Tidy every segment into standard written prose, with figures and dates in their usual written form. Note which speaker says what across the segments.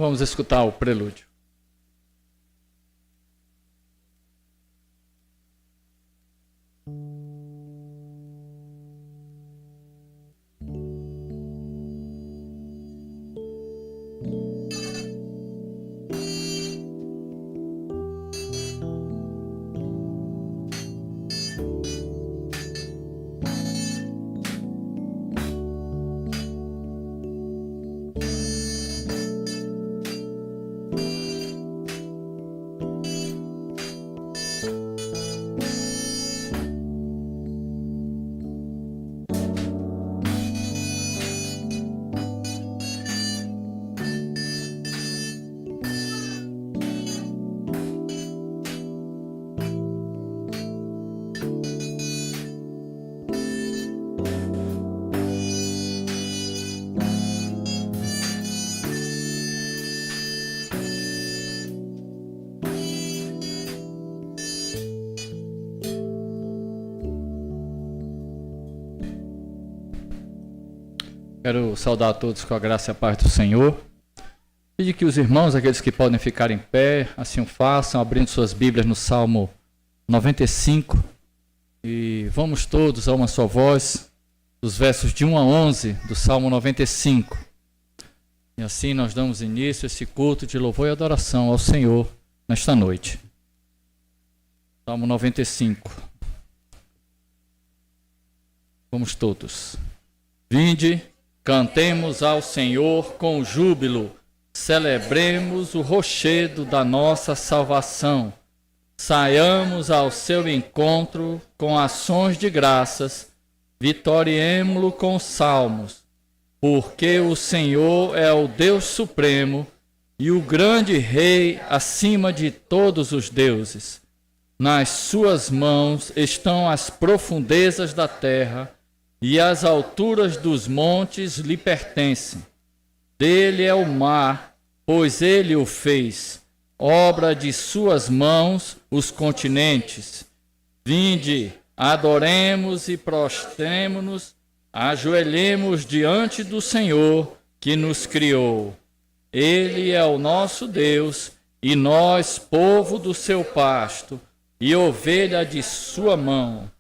Speaker 1: Vamos escutar o prelúdio. Quero saudar a todos com a graça e a paz do Senhor. Pedir que os irmãos, aqueles que podem ficar em pé, assim o façam, abrindo suas Bíblias no Salmo 95. E vamos todos a uma só voz, dos versos de 1 a 11 do Salmo 95. E assim nós damos início a esse culto de louvor e adoração ao Senhor nesta noite. Salmo 95. Vamos todos. Vinde, cantemos ao Senhor com júbilo, celebremos o rochedo da nossa salvação. Saiamos ao seu encontro com ações de graças, vitoriemo-lo com salmos, porque o Senhor é o Deus supremo e o grande Rei acima de todos os deuses. Nas suas mãos estão as profundezas da terra, e as alturas dos montes lhe pertencem. Dele é o mar, pois ele o fez, obra de suas mãos os continentes. Vinde, adoremos e prostremo-nos, ajoelhemos diante do Senhor que nos criou. Ele é o nosso Deus, e nós, povo do seu pasto, e ovelha de sua mão.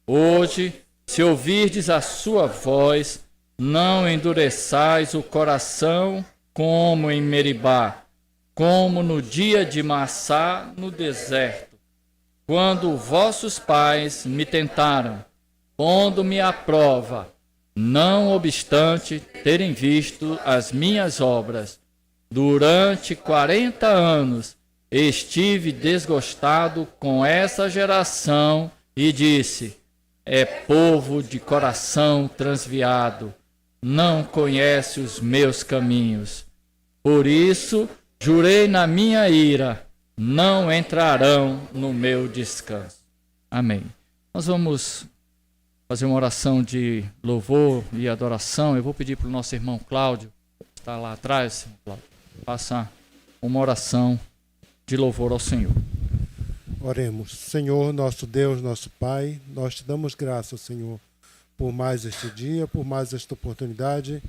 Speaker 1: Hoje, se ouvirdes a sua voz, não endureçais o coração como em Meribá, como no dia de Massá no deserto, quando vossos pais me tentaram, pondo-me à prova, não obstante terem visto as minhas obras. Durante 40 anos estive desgostado com essa geração e disse: é povo de coração transviado, não conhece os meus caminhos. Por isso, jurei na minha ira, não entrarão no meu descanso. Amém. Nós vamos fazer uma oração de louvor e adoração. Eu vou pedir para o nosso irmão Cláudio, que está lá atrás, passar uma oração de louvor ao Senhor.
Speaker 2: Oremos. Senhor, nosso Deus, nosso Pai, nós te damos graças, Senhor, por mais este dia, por mais esta oportunidade,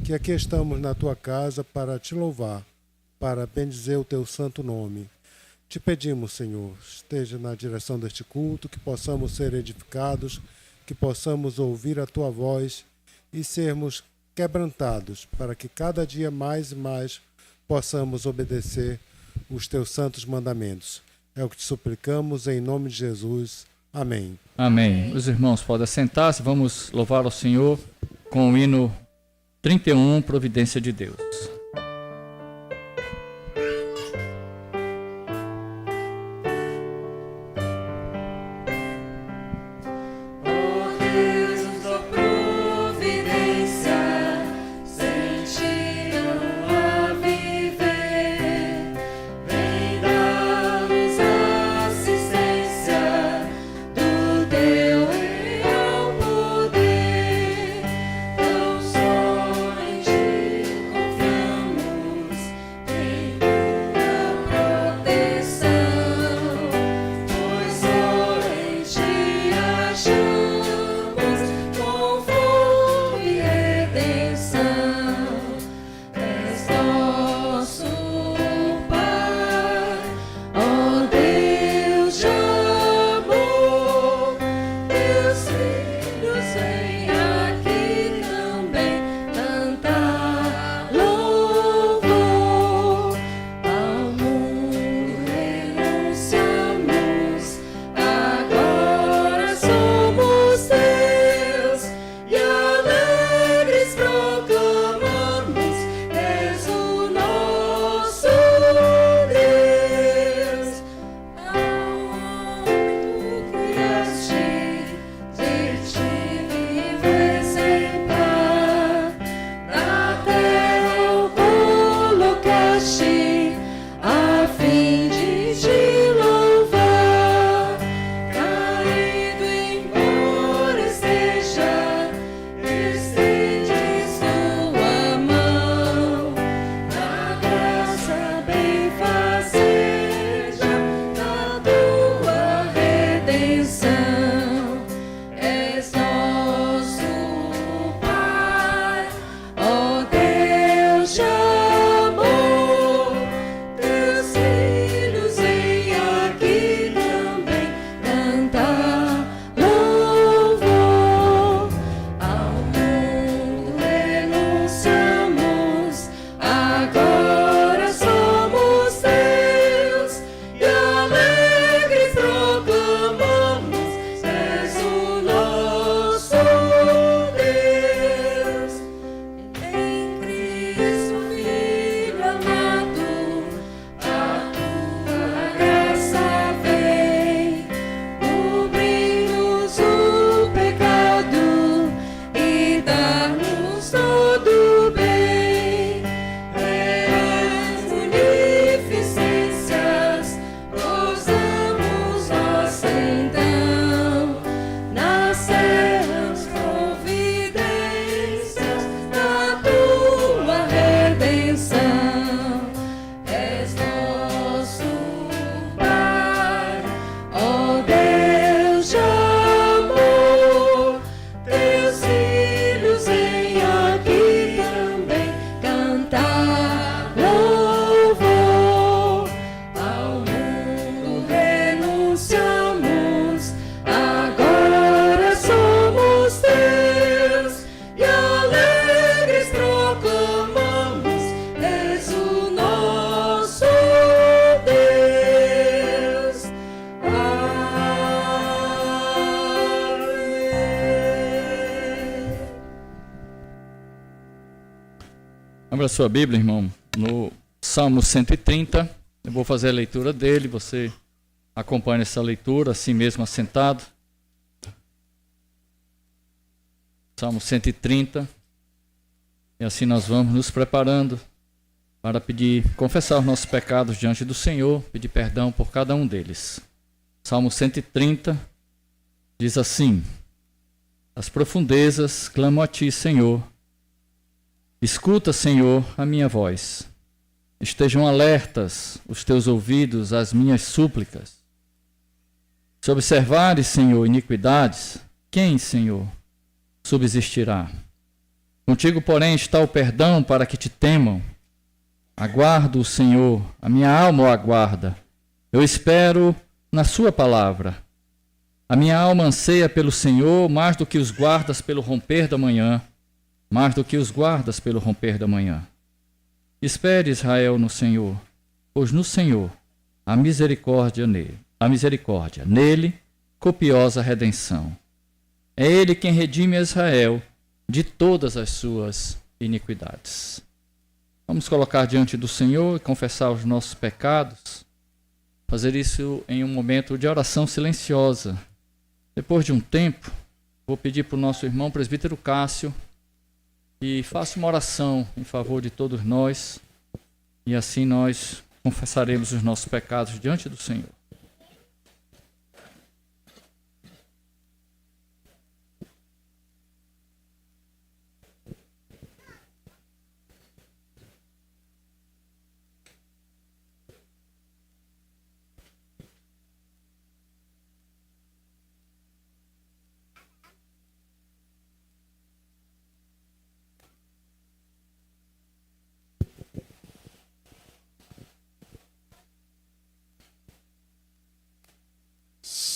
Speaker 2: que aqui estamos na tua casa para te louvar, para bendizer o teu santo nome. Te pedimos, Senhor, esteja na direção deste culto, que possamos ser edificados, que possamos ouvir a tua voz e sermos quebrantados, para que cada dia mais e mais possamos obedecer os teus santos mandamentos. É o que te suplicamos em nome de Jesus. Amém.
Speaker 1: Amém. Os irmãos podem sentar-se. Vamos louvar ao Senhor com o hino 31, Providência de Deus.
Speaker 3: Não só em ti
Speaker 1: Abra a sua Bíblia, irmão, no Salmo 130. Eu vou fazer a leitura dele, você acompanha essa leitura, assim mesmo assentado. Salmo 130. E assim nós vamos nos preparando para confessar os nossos pecados diante do Senhor, pedir perdão por cada um deles. Salmo 130 diz assim: As profundezas clamam a ti, Senhor. Escuta, Senhor, a minha voz. Estejam alertas os teus ouvidos às minhas súplicas. Se observares, Senhor, iniquidades, quem, Senhor, subsistirá? Contigo, porém, está o perdão para que te temam. Aguardo o Senhor, a minha alma o aguarda. Eu espero na sua palavra. A minha alma anseia pelo Senhor mais do que os guardas pelo romper da manhã. Mais do que os guardas pelo romper da manhã. Espere, Israel, no Senhor, pois no Senhor há misericórdia nele, copiosa redenção. É ele quem redime a Israel de todas as suas iniquidades. Vamos colocar diante do Senhor e confessar os nossos pecados. Fazer isso em um momento de oração silenciosa. Depois de um tempo, vou pedir para o nosso irmão presbítero Cássio e faça uma oração em favor de todos nós, e assim nós confessaremos os nossos pecados diante do Senhor.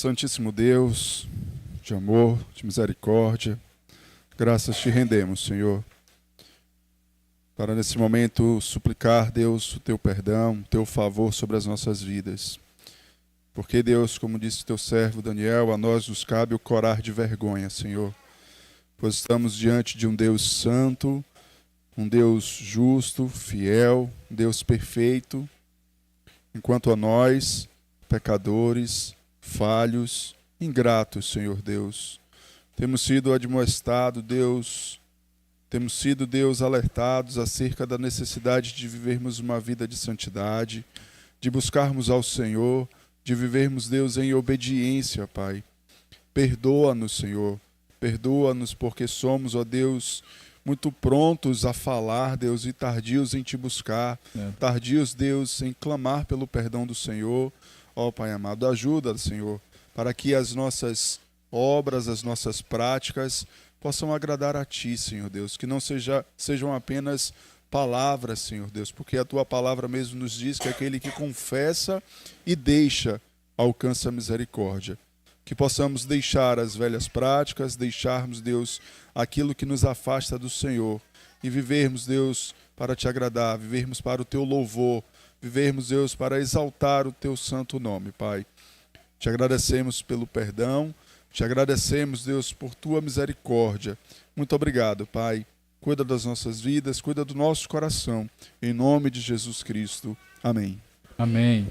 Speaker 3: Santíssimo Deus, de amor, de misericórdia, graças te rendemos, Senhor, para nesse momento suplicar, Deus, o teu perdão, o teu favor sobre as nossas vidas. Porque, Deus, como disse teu servo Daniel, a nós nos cabe o corar de vergonha, Senhor, pois estamos diante de um Deus santo, um Deus justo, fiel, um Deus perfeito, enquanto a nós, pecadores, falhos, ingratos, Senhor Deus. Temos sido admoestados, Deus, temos sido, Deus, alertados acerca da necessidade de vivermos uma vida de santidade, de buscarmos ao Senhor, de vivermos, Deus, em obediência, Pai. Perdoa-nos, Senhor, perdoa-nos porque somos, ó Deus, muito prontos a falar, Deus, e tardios em te buscar, tardios, Deus, em clamar pelo perdão do Senhor. Ó Pai amado, ajuda, Senhor, para que as nossas obras, as nossas práticas possam agradar a Ti, Senhor Deus, que não sejam apenas palavras, Senhor Deus, porque a Tua palavra mesmo nos diz que aquele que confessa e deixa alcança a misericórdia. Que possamos deixar as velhas práticas, deixarmos, Deus, aquilo que nos afasta do Senhor e vivermos, Deus, para Te agradar, vivermos para o Teu louvor, vivermos, Deus, para exaltar o Teu santo nome, Pai. Te agradecemos pelo perdão, te agradecemos, Deus, por Tua misericórdia. Muito obrigado, Pai. Cuida das nossas vidas, cuida do nosso coração. Em nome de Jesus Cristo. Amém.
Speaker 1: Amém.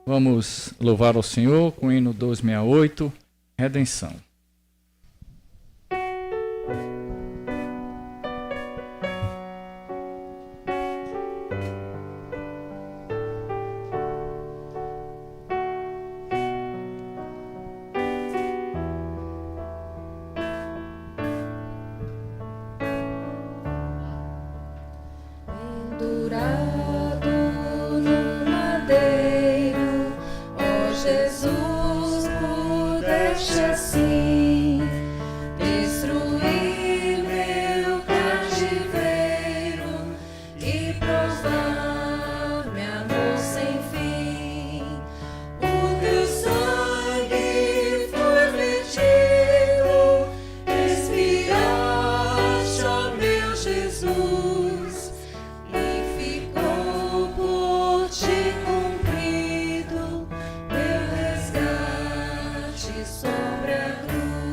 Speaker 1: Vamos louvar ao Senhor com o hino 268, Redenção.
Speaker 4: Sobre a cruz.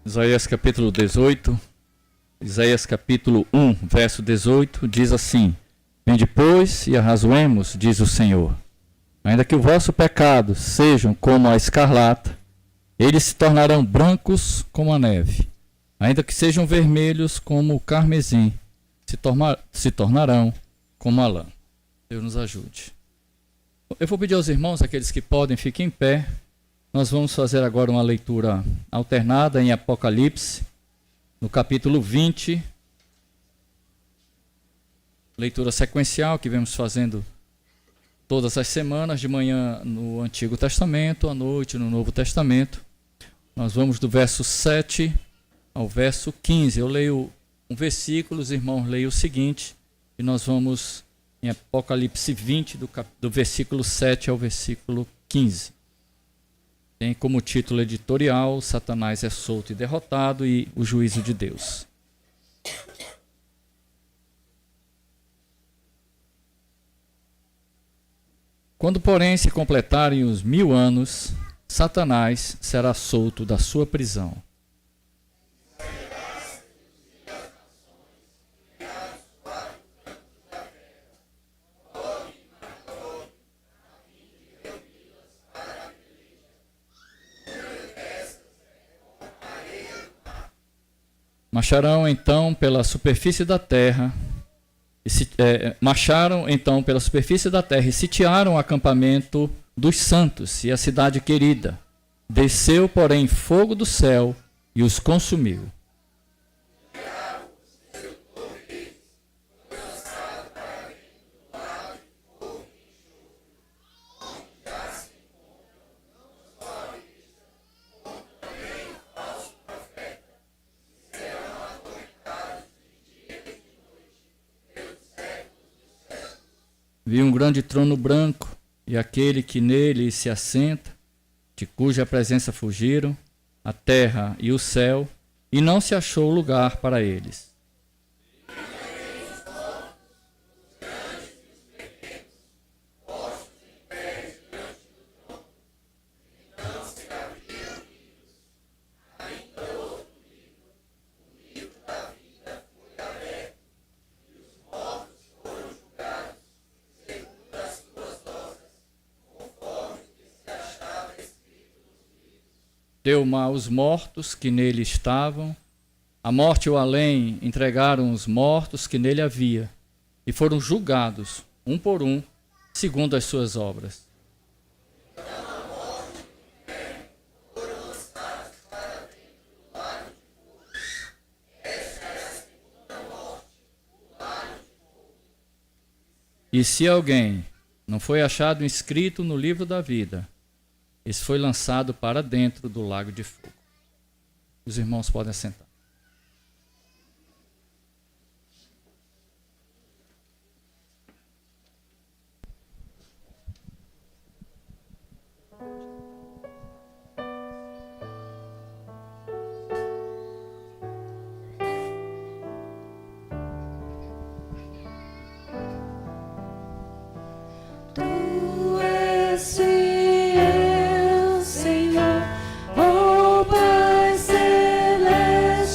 Speaker 1: Isaías capítulo 18, Isaías capítulo 1, verso 18, diz assim: Vinde, pois, e arrazoemos, diz o Senhor. Ainda que o vosso pecado sejam como a escarlata, eles se tornarão brancos como a neve. Ainda que sejam vermelhos como o carmesim, se tornarão como a lã. Deus nos ajude. Eu vou pedir aos irmãos, aqueles que podem, fiquem em pé. Nós vamos fazer agora uma leitura alternada em Apocalipse, no capítulo 20. Leitura sequencial que vemos fazendo todas as semanas, de manhã no Antigo Testamento, à noite no Novo Testamento. Nós vamos do verso 7 ao verso 15. Eu leio um versículo, os irmãos leem o seguinte, e nós vamos em Apocalipse 20, do versículo 7 ao versículo 15. Tem como título editorial: Satanás é solto e derrotado e o juízo de Deus. Quando, porém, se completarem os 1000 anos, Satanás será solto da sua prisão. Marcharam então pela superfície da terra e sitiaram o acampamento dos santos e a cidade querida. Desceu, porém, fogo do céu e os consumiu. Vi um grande trono branco, e aquele que nele se assenta, de cuja presença fugiram a terra e o céu, e não se achou lugar para eles. Deu mal aos mortos que nele estavam, a morte e o além entregaram os mortos que nele havia, e foram julgados, um por um, segundo as suas obras. E se alguém não foi achado inscrito no livro da vida, esse foi lançado para dentro do lago de fogo. Os irmãos podem assentar.
Speaker 4: Tu és fiel, Senhor, ó Pai celeste.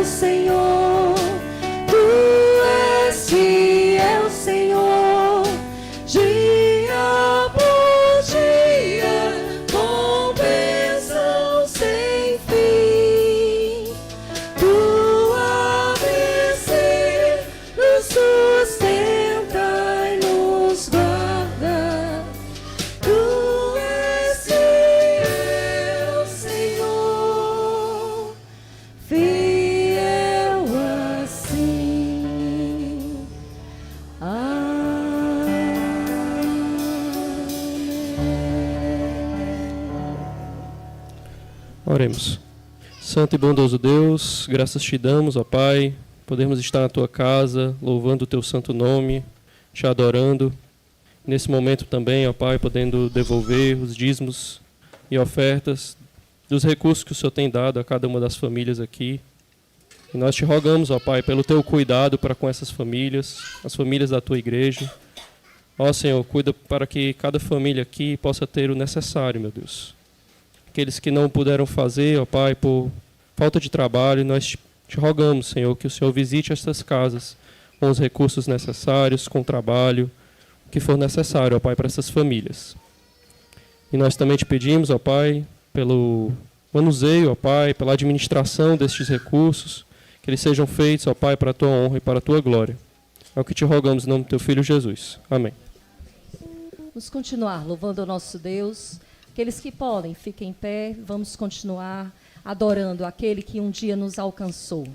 Speaker 4: fiel, Senhor. Tu és fiel, Senhor. Dia por dia, com bênção sem fim. Tua mercê nos sustenta e nos guarda. Tu és fiel, Senhor, fiel assim.
Speaker 5: Oremos. Santo e bondoso Deus, graças te damos, ó Pai, podemos estar na tua casa, louvando o teu santo nome, te adorando. Nesse momento também, ó Pai, podendo devolver os dízimos e ofertas dos recursos que o Senhor tem dado a cada uma das famílias aqui. E nós te rogamos, ó Pai, pelo teu cuidado para com essas famílias, as famílias da tua igreja. Ó Senhor, cuida para que cada família aqui possa ter o necessário, meu Deus. Aqueles que não puderam fazer, ó Pai, por falta de trabalho, nós te rogamos, Senhor, que o Senhor visite estas casas com os recursos necessários, com o trabalho, o que for necessário, ó Pai, para essas famílias. E nós também te pedimos, ó Pai, pelo manuseio, ó Pai, pela administração destes recursos, que eles sejam feitos, ó Pai, para a tua honra e para a tua glória. É o que te rogamos em nome do teu Filho Jesus. Amém.
Speaker 6: Vamos continuar louvando o nosso Deus. Aqueles que podem, fiquem em pé. Vamos continuar adorando aquele que um dia nos alcançou.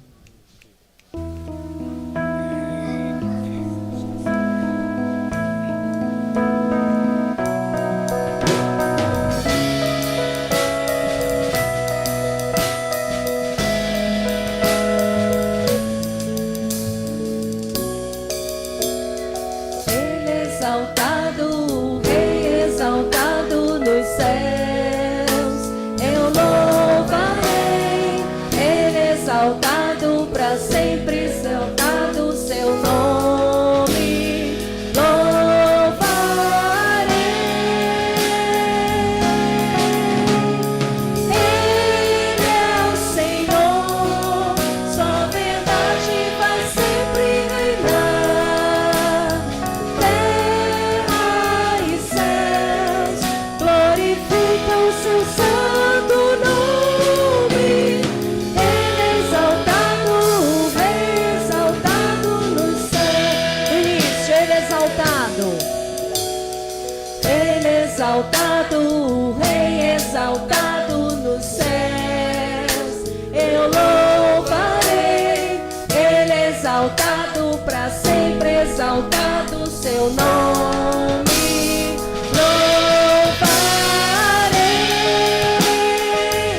Speaker 4: Exaltado, o Rei exaltado nos céus, eu louvarei. Ele exaltado para sempre, exaltado o seu nome. Louvarei.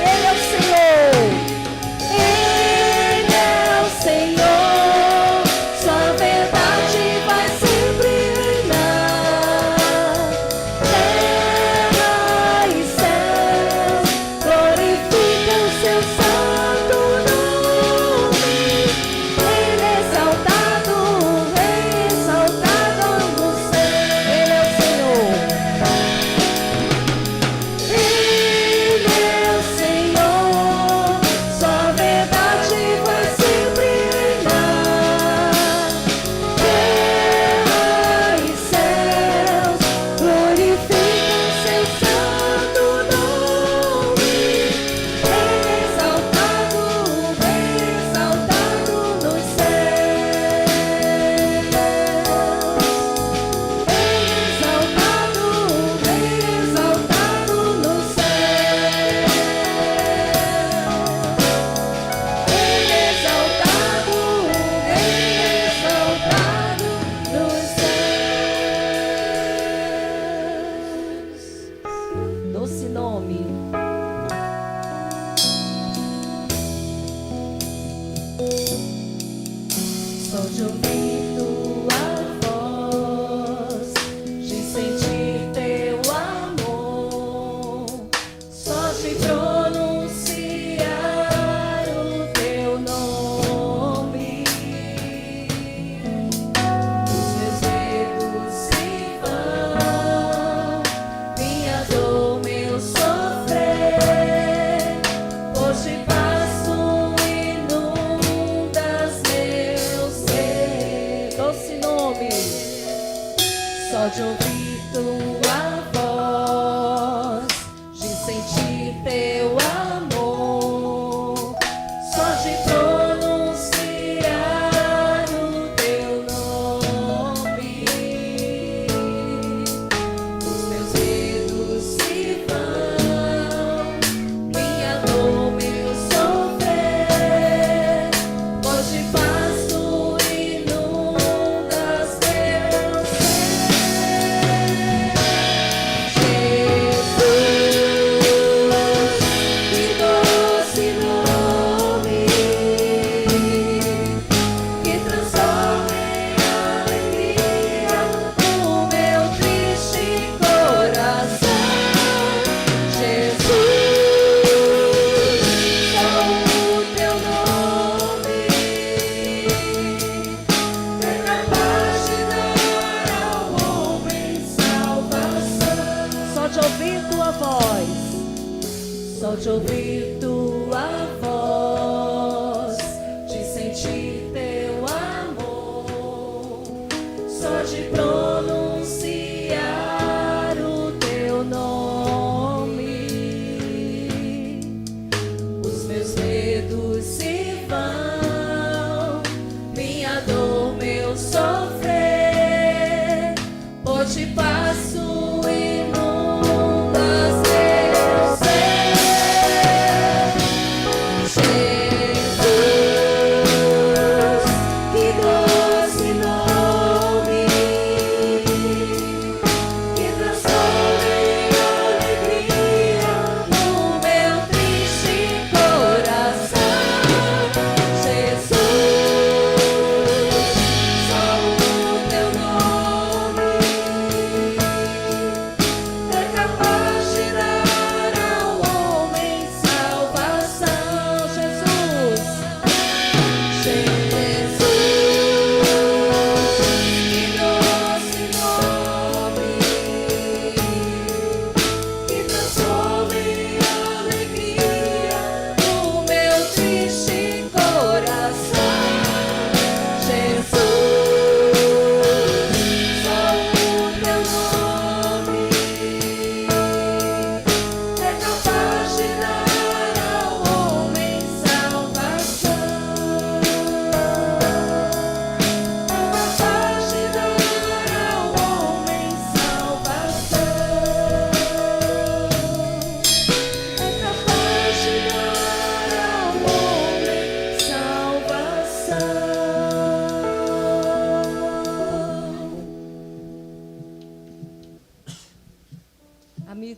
Speaker 4: Ele é o Senhor, Ele é o Senhor. Sua verdade vai sempre reinar. Terra e céus glorificam seu santo nome. Ele é exaltado, o Rei exaltado no céu. Ele é o Senhor. Ele é o Senhor. Sua verdade vai sempre reinar. Terra e céus glorificam seu santo nome. Ele é exaltado, o Rei exaltado nos céus. Ele é exaltado, o Rei exaltado nos céus. Ele é exaltado, o Rei exaltado nos céus.
Speaker 6: Doce nome.
Speaker 4: Só de ouvir tua voz, de sentir teu amor, só de pronunciar o teu nome, os meus dedos se vão, minha dor, meu sofrer, hoje passo inútil.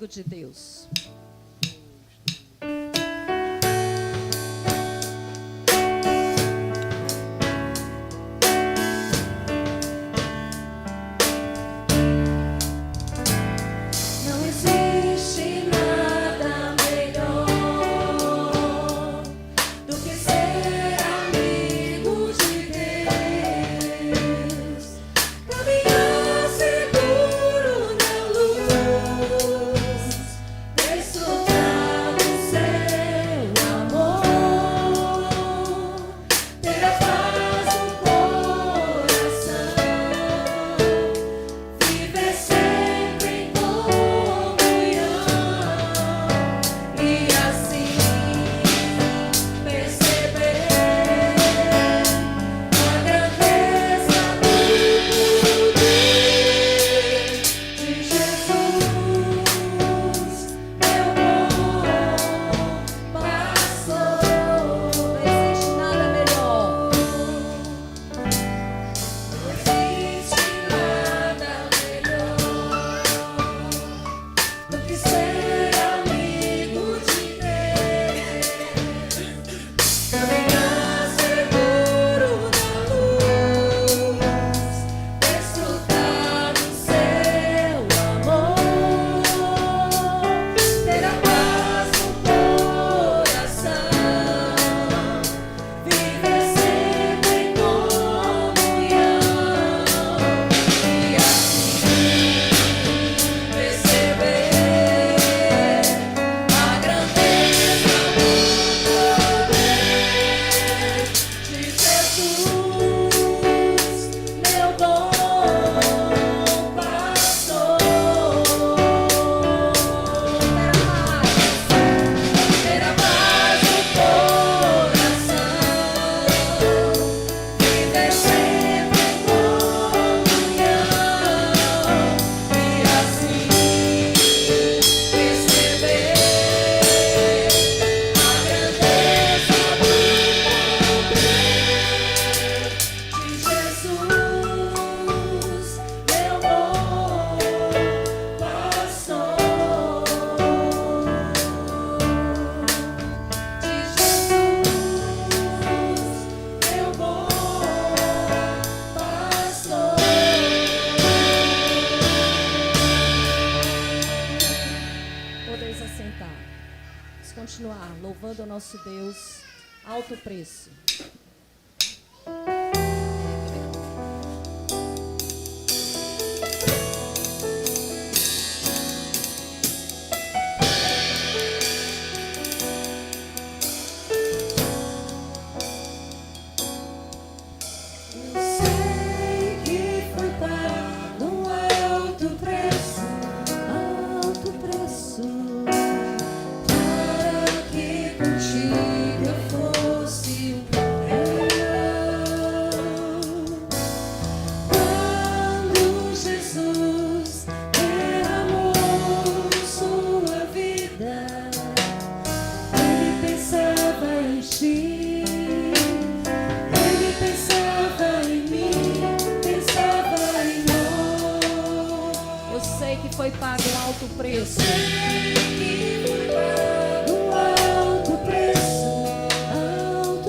Speaker 6: de Deus.
Speaker 4: Não existe nada melhor do que ser amigo de Deus, caminhar seguro na luz, desfrutar do seu amor, ter a paz no coração, viver sempre em comunhão e assim perceber a grandeza do poder de Jesus, meu bom pastor.
Speaker 6: Não existe nada melhor.
Speaker 4: Não existe nada melhor do que ser amigo de Deus, caminhar seguro na luz, desfrutar do seu amor, ter a paz no coração, viver sempre em comunhão e assim perceber a grandeza do poder de Jesus, meu bom pastor. Ter a paz no coração, viver sempre em comunhão e assim perceber a grandeza do poder de Jesus, meu bom pastor. De Jesus, meu bom pastor.
Speaker 6: Podeis assentar. Vamos continuar louvando ao nosso Deus. Alto preço.
Speaker 4: Eu sei que foi pago um alto preço, para que contigo eu fosse um quando Jesus derramou sua vida, ele pensava em ti. Ele pensava em mim, pensava em nós.
Speaker 6: Eu sei que foi pago um alto preço.
Speaker 4: Que foi pago um alto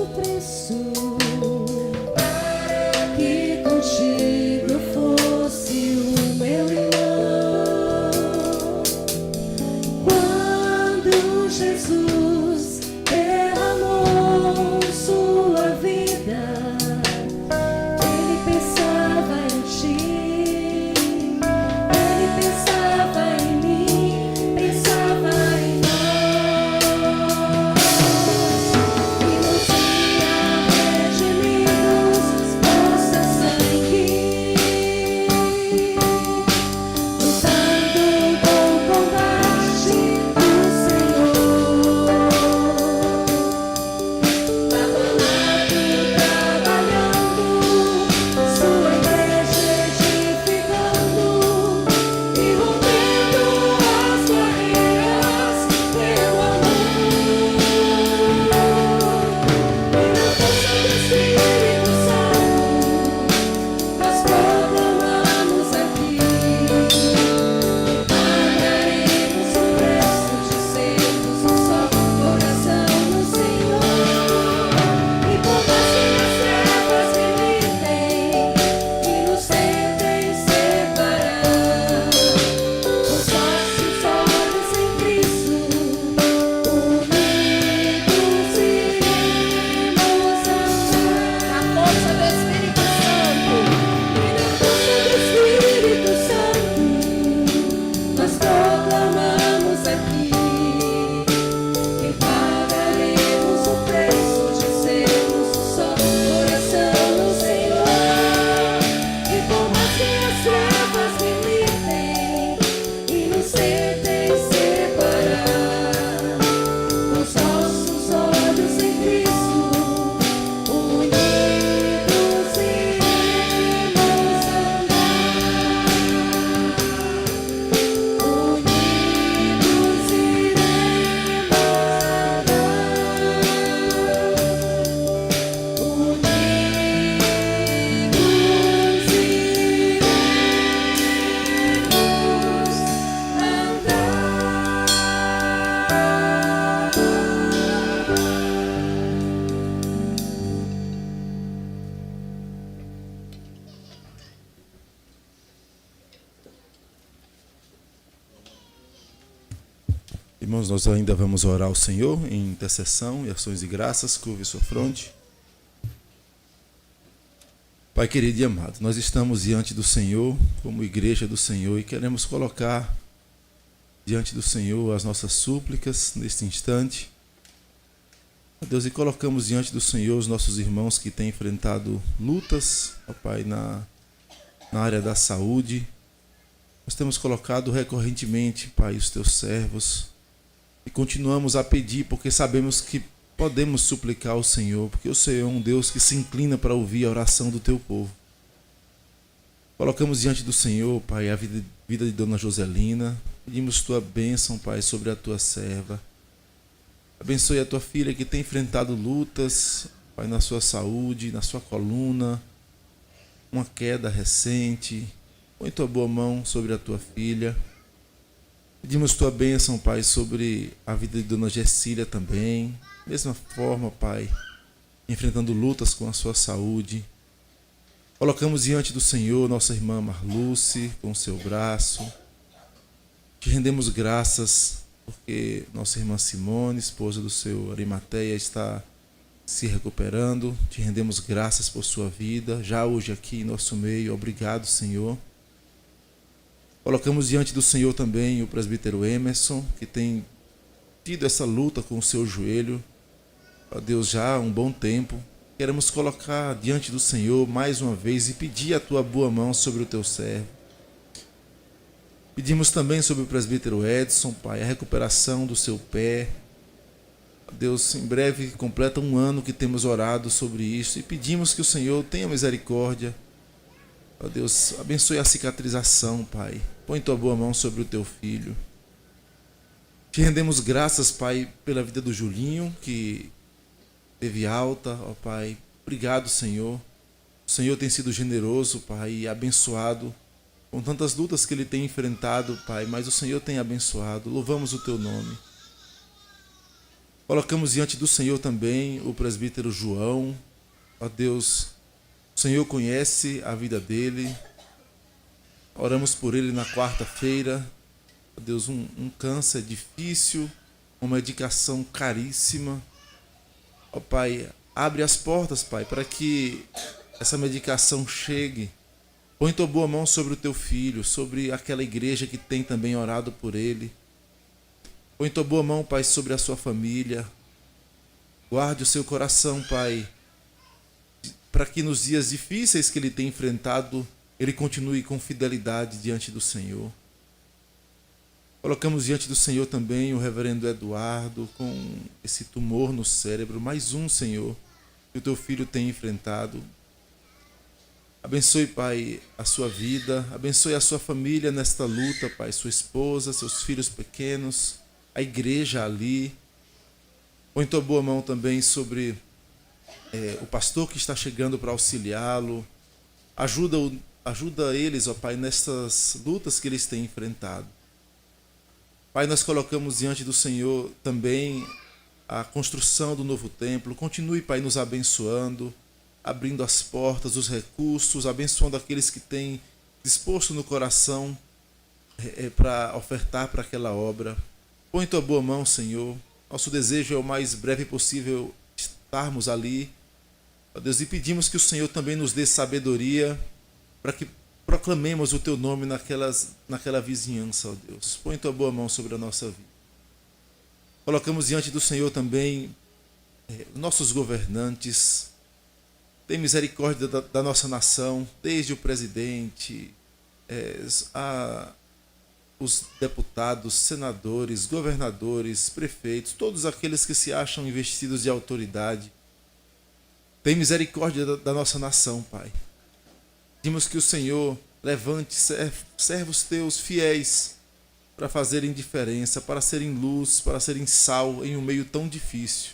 Speaker 4: preço, para que contigo eu fosse o meu irmão. Quando Jesus derramou sua vida, ele pensava em ti, ele pensava em mim, pensava
Speaker 7: Irmãos, nós ainda vamos orar ao Senhor em intercessão e ações de graças. Curve sua fronte. Pai querido e amado, nós estamos diante do Senhor, como igreja do Senhor, e queremos colocar diante do Senhor as nossas súplicas neste instante. Deus, e colocamos diante do Senhor os nossos irmãos que têm enfrentado lutas, ó Pai, na área da saúde. Nós temos colocado recorrentemente, Pai, os teus servos, e continuamos a pedir, porque sabemos que podemos suplicar ao Senhor, porque o Senhor é um Deus que se inclina para ouvir a oração do teu povo. Colocamos diante do Senhor, Pai, a vida de Dona Joselina. Pedimos tua bênção, Pai, sobre a tua serva. Abençoe a tua filha que tem enfrentado lutas, Pai, na sua saúde, na sua coluna, uma queda recente. Põe tua boa mão sobre a tua filha. Pedimos tua bênção, Pai, sobre a vida de Dona Gessília também. Mesma forma, Pai, enfrentando lutas com a sua saúde. Colocamos diante do Senhor nossa irmã Marluce com o seu braço. Te rendemos graças porque nossa irmã Simone, esposa do seu Arimateia, está se recuperando. Te rendemos graças por sua vida, já hoje aqui em nosso meio. Obrigado, Senhor. Colocamos diante do Senhor também o presbítero Emerson, que tem tido essa luta com o seu joelho, ó Deus, já há um bom tempo. Queremos colocar diante do Senhor mais uma vez e pedir a tua boa mão sobre o teu servo. Pedimos também sobre o presbítero Edson, Pai, a recuperação do seu pé. Ó Deus, em breve completa um ano que temos orado sobre isso e pedimos que o Senhor tenha misericórdia. Ó Deus, abençoe a cicatrização, Pai. Põe tua boa mão sobre o teu filho. Te rendemos graças, Pai, pela vida do Julinho, que teve alta, ó Pai. Obrigado, Senhor. O Senhor tem sido generoso, Pai, e abençoado com tantas lutas que ele tem enfrentado, Pai, mas o Senhor tem abençoado. Louvamos o teu nome. Colocamos diante do Senhor também o presbítero João. Ó Deus, o Senhor conhece a vida dele. Oramos por ele na quarta-feira. Deus, um câncer difícil, uma medicação caríssima. Ó Pai, abre as portas, Pai, para que essa medicação chegue. Põe tua boa mão sobre o teu filho, sobre aquela igreja que tem também orado por ele. Põe tua boa mão, Pai, sobre a sua família. Guarde o seu coração, Pai, para que nos dias difíceis que ele tem enfrentado, ele continue com fidelidade diante do Senhor. Colocamos diante do Senhor também o reverendo Eduardo com esse tumor no cérebro, mais um, Senhor, que o teu filho tem enfrentado. Abençoe, Pai, a sua vida, abençoe a sua família nesta luta, Pai, sua esposa, seus filhos pequenos, a igreja ali. Põe tua boa mão também sobre o pastor que está chegando para auxiliá-lo. Ajuda eles, ó Pai, nestas lutas que eles têm enfrentado. Pai, nós colocamos diante do Senhor também a construção do novo templo. Continue, Pai, nos abençoando, abrindo as portas, os recursos, abençoando aqueles que têm disposto no coração para ofertar para aquela obra. Põe tua boa mão, Senhor. Nosso desejo é o mais breve possível estarmos ali, ó Deus, e pedimos que o Senhor também nos dê sabedoria para que proclamemos o teu nome naquela vizinhança, ó Deus. Põe tua boa mão sobre a nossa vida. Colocamos diante do Senhor também nossos governantes. Tem misericórdia da nossa nação, desde o presidente, os deputados, senadores, governadores, prefeitos, todos aqueles que se acham investidos de autoridade. Tem misericórdia da nossa nação, Pai. Pedimos que o Senhor levante servos teus fiéis para fazerem diferença, para serem luz, para serem sal em um meio tão difícil.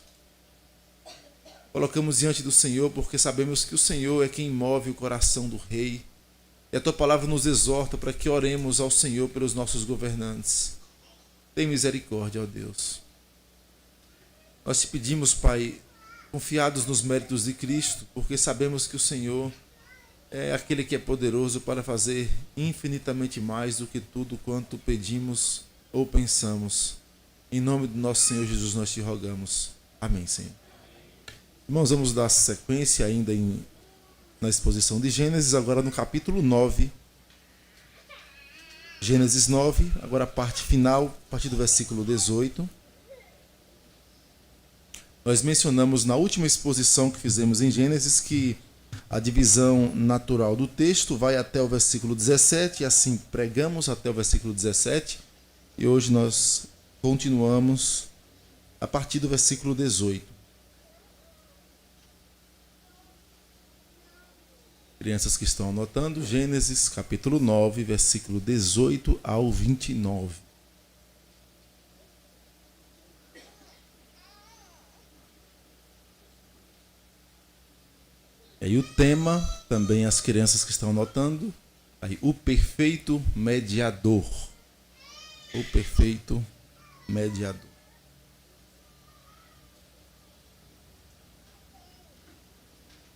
Speaker 7: Colocamos diante do Senhor porque sabemos que o Senhor é quem move o coração do rei. E a tua palavra nos exorta para que oremos ao Senhor pelos nossos governantes. Tem misericórdia, ó Deus. Nós te pedimos, Pai, confiados nos méritos de Cristo, porque sabemos que o Senhor é aquele que é poderoso para fazer infinitamente mais do que tudo quanto pedimos ou pensamos. Em nome do nosso Senhor Jesus nós te rogamos. Amém, Senhor. Irmãos, vamos dar sequência ainda na exposição de Gênesis, agora no capítulo 9. Gênesis 9, agora a parte final, a partir do versículo 18. Nós mencionamos na última exposição que fizemos em Gênesis que a divisão natural do texto vai até o versículo 17, e assim pregamos até o versículo 17, e hoje nós continuamos a partir do versículo 18. Crianças que estão anotando, Gênesis capítulo 9, versículo 18 ao 29. E aí o tema, também as crianças que estão anotando, aí, o perfeito mediador. O perfeito mediador.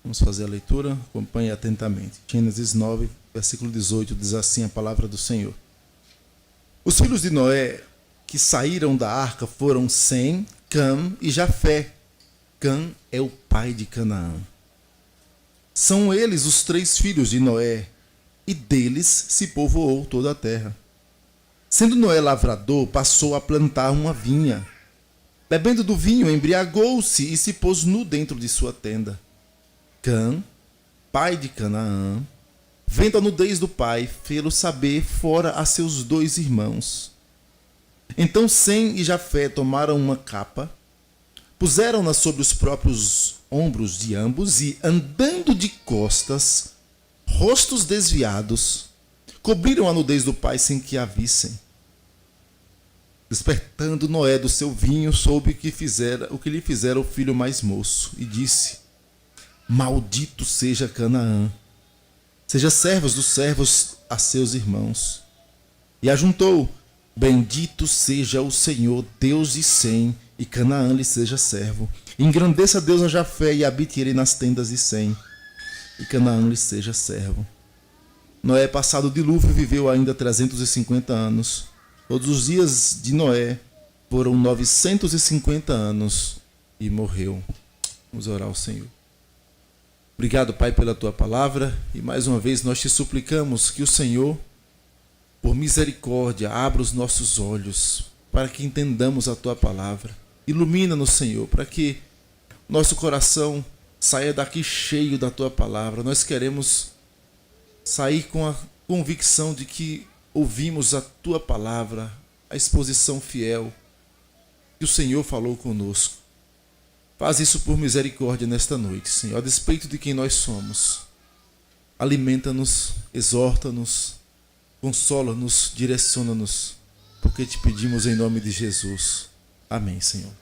Speaker 7: Vamos fazer a leitura, acompanhe atentamente. Gênesis 9, versículo 18, diz assim a palavra do Senhor. Os filhos de Noé que saíram da arca foram Sem, Cam e Jafé. Cam é o pai de Canaã. São eles os 3 filhos de Noé, e deles se povoou toda a terra. Sendo Noé lavrador, passou a plantar uma vinha. Bebendo do vinho, embriagou-se e se pôs nu dentro de sua tenda. Cam, pai de Canaã, vendo a nudez do pai, fê-lo saber fora a seus 2 irmãos. Então Sem e Jafé tomaram uma capa, puseram-na sobre os próprios ombros de ambos e, andando de costas, rostos desviados, cobriram a nudez do pai sem que a vissem. Despertando Noé do seu vinho, soube o que lhe fizera o filho mais moço, e disse: Maldito seja Canaã, seja servos dos servos a seus irmãos. E ajuntou: Bendito seja o Senhor, Deus de Sem, e Canaã lhe seja servo. Engrandeça Deus a Jafé, e habite ele nas tendas de Sem, e Canaã lhe seja servo. Noé, passado o dilúvio, viveu ainda 350 anos. Todos os dias de Noé foram 950 anos, e morreu. Vamos orar ao Senhor. Obrigado, Pai, pela Tua palavra, e mais uma vez nós te suplicamos que o Senhor, por misericórdia, abra os nossos olhos para que entendamos a Tua palavra. Ilumina-nos, Senhor, para que nosso coração saia daqui cheio da Tua palavra. Nós queremos sair com a convicção de que ouvimos a Tua palavra, a exposição fiel que o Senhor falou conosco. Faz isso por misericórdia nesta noite, Senhor, a despeito de quem nós somos. Alimenta-nos, exorta-nos, consola-nos, direciona-nos, porque te pedimos em nome de Jesus. Amém, Senhor.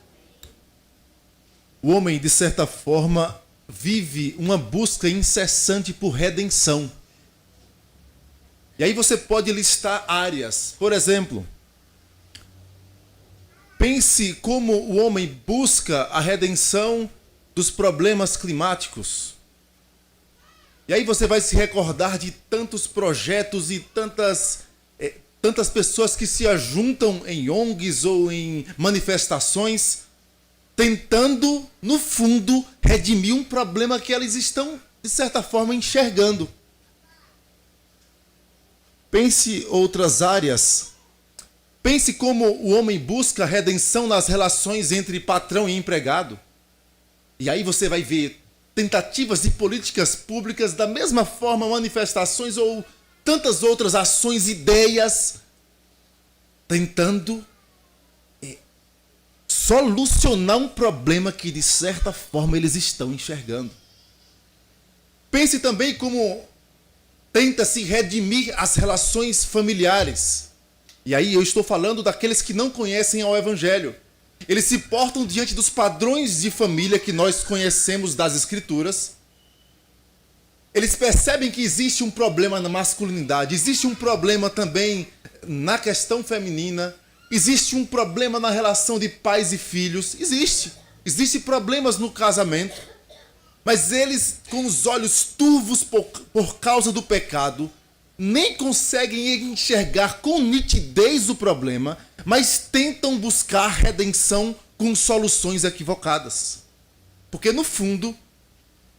Speaker 7: O homem, de certa forma, vive uma busca incessante por redenção. E aí você pode listar áreas. Por exemplo, pense como o homem busca a redenção dos problemas climáticos. E aí você vai se recordar de tantos projetos e tantas pessoas que se ajuntam em ONGs ou em manifestações, tentando, no fundo, redimir um problema que elas estão, de certa forma, enxergando. Pense outras áreas. Pense como o homem busca redenção nas relações entre patrão e empregado. E aí você vai ver tentativas de políticas públicas, da mesma forma, manifestações ou tantas outras ações, ideias, tentando solucionar um problema que, de certa forma, eles estão enxergando. Pense também como tenta-se redimir as relações familiares. E aí eu estou falando daqueles que não conhecem ao Evangelho. Eles se portam diante dos padrões de família que nós conhecemos das Escrituras. Eles percebem que existe um problema na masculinidade, existe um problema também na questão feminina, existe um problema na relação de pais e filhos, existe problemas no casamento, mas eles, com os olhos turvos por causa do pecado, nem conseguem enxergar com nitidez o problema, mas tentam buscar redenção com soluções equivocadas. Porque, no fundo,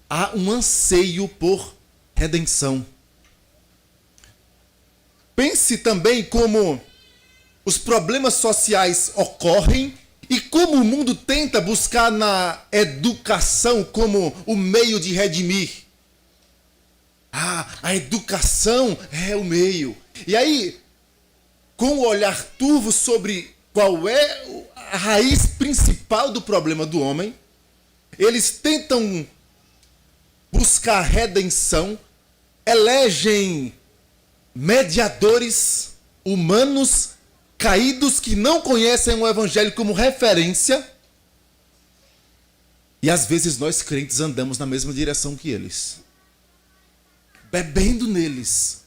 Speaker 7: há um anseio por redenção. Pense também como os problemas sociais ocorrem e como o mundo tenta buscar na educação como o meio de redimir. A educação é o meio. E aí, com o olhar turvo sobre qual é a raiz principal do problema do homem, eles tentam buscar redenção, elegem mediadores humanos caídos que não conhecem o evangelho como referência. E às vezes nós crentes andamos na mesma direção que eles, bebendo neles,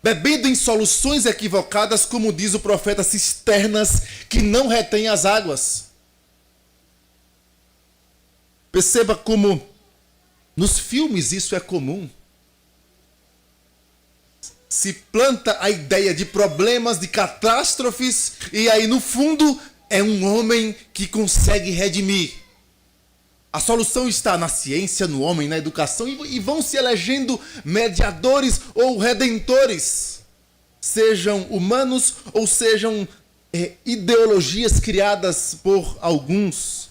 Speaker 7: bebendo em soluções equivocadas, como diz o profeta, cisternas que não retêm as águas. Perceba como nos filmes isso é comum. Se planta a ideia de problemas, de catástrofes, e aí no fundo é um homem que consegue redimir. A solução está na ciência, no homem, na educação, e vão se elegendo mediadores ou redentores, sejam humanos ou sejam ideologias criadas por alguns.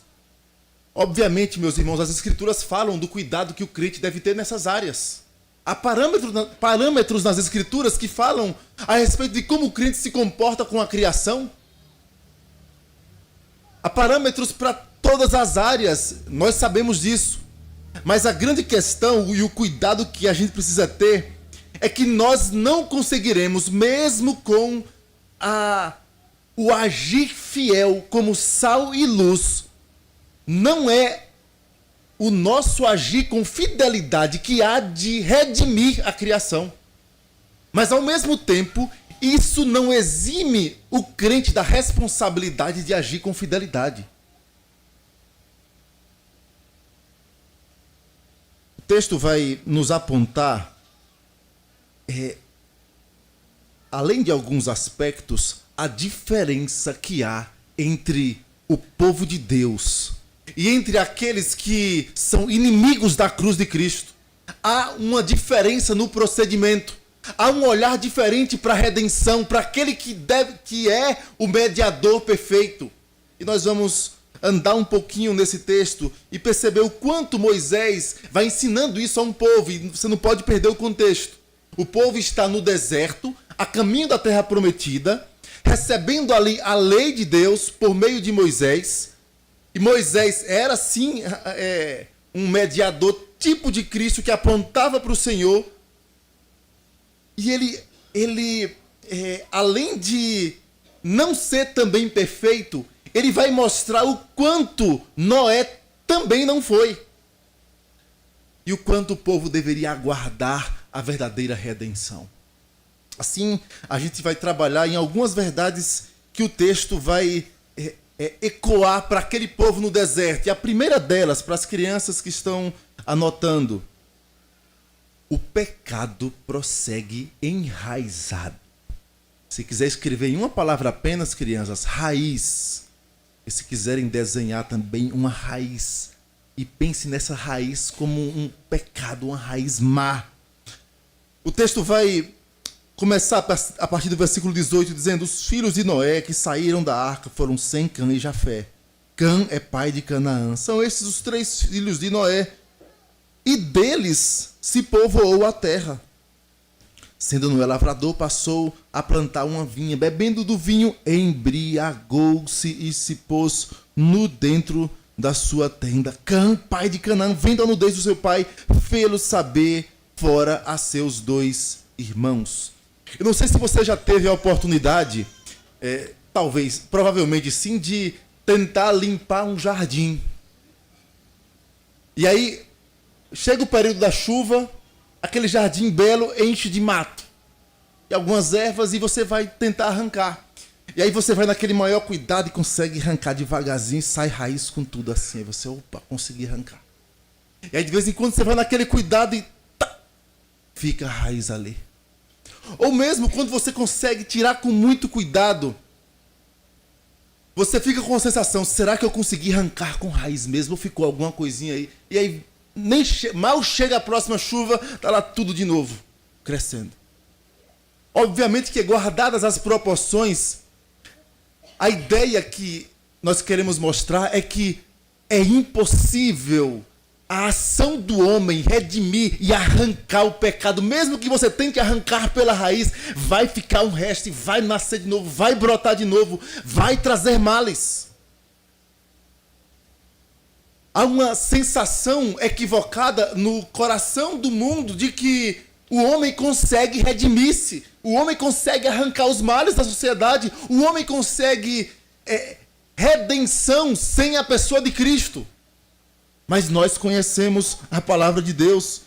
Speaker 7: Obviamente, meus irmãos, as Escrituras falam do cuidado que o crente deve ter nessas áreas. Há parâmetros nas Escrituras que falam a respeito de como o crente se comporta com a criação. Há parâmetros para todas as áreas, nós sabemos disso. Mas a grande questão e o cuidado que a gente precisa ter é que nós não conseguiremos, mesmo com o agir fiel como sal e luz, não é o nosso agir com fidelidade que há de redimir a criação. Mas, ao mesmo tempo, isso não exime o crente da responsabilidade de agir com fidelidade. O texto vai nos apontar, além de alguns aspectos, a diferença que há entre o povo de Deus e entre aqueles que são inimigos da cruz de Cristo. Há uma diferença no procedimento. Há um olhar diferente para a redenção, para aquele que é o mediador perfeito. E nós vamos andar um pouquinho nesse texto e perceber o quanto Moisés vai ensinando isso a um povo. E você não pode perder o contexto. O povo está no deserto, a caminho da terra prometida, recebendo ali a lei de Deus por meio de Moisés. E Moisés era, sim, um mediador tipo de Cristo que apontava para o Senhor. E ele além de não ser também perfeito, ele vai mostrar o quanto Noé também não foi. E o quanto o povo deveria aguardar a verdadeira redenção. Assim, a gente vai trabalhar em algumas verdades que o texto vai ecoar para aquele povo no deserto. E a primeira delas, para as crianças que estão anotando: o pecado prossegue enraizado. Se quiser escrever em uma palavra apenas, crianças, raiz. E se quiserem desenhar também uma raiz, e pense nessa raiz como um pecado, uma raiz má. O texto vai começar a partir do versículo 18, dizendo: os filhos de Noé que saíram da arca foram Sem, Cã e Jafé. Cã é pai de Canaã. São esses os 3 filhos de Noé. E deles se povoou a terra. Sendo Noé lavrador, passou a plantar uma vinha. Bebendo do vinho, embriagou-se e se pôs nu dentro da sua tenda. Cã, pai de Canaã, vendo a nudez do seu pai, fê-lo saber fora a seus 2 irmãos. Eu não sei se você já teve a oportunidade, talvez, provavelmente sim, de tentar limpar um jardim. E aí, chega o período da chuva, aquele jardim belo enche de mato e algumas ervas, e você vai tentar arrancar. E aí você vai naquele maior cuidado e consegue arrancar devagarzinho, sai raiz com tudo assim. Aí você, opa, consegui arrancar. E aí de vez em quando você vai naquele cuidado e fica a raiz ali. Ou mesmo quando você consegue tirar com muito cuidado, você fica com a sensação, será que eu consegui arrancar com raiz mesmo? Ou ficou alguma coisinha aí? E aí, mal chega a próxima chuva, tá lá tudo de novo, crescendo. Obviamente que, guardadas as proporções, a ideia que nós queremos mostrar é que é impossível a ação do homem redimir e arrancar o pecado. Mesmo que você tente arrancar pela raiz, vai ficar um resto, vai nascer de novo, vai brotar de novo, vai trazer males. Há uma sensação equivocada no coração do mundo de que o homem consegue redimir-se, o homem consegue arrancar os males da sociedade, o homem consegue redenção sem a pessoa de Cristo. Mas nós conhecemos a palavra de Deus.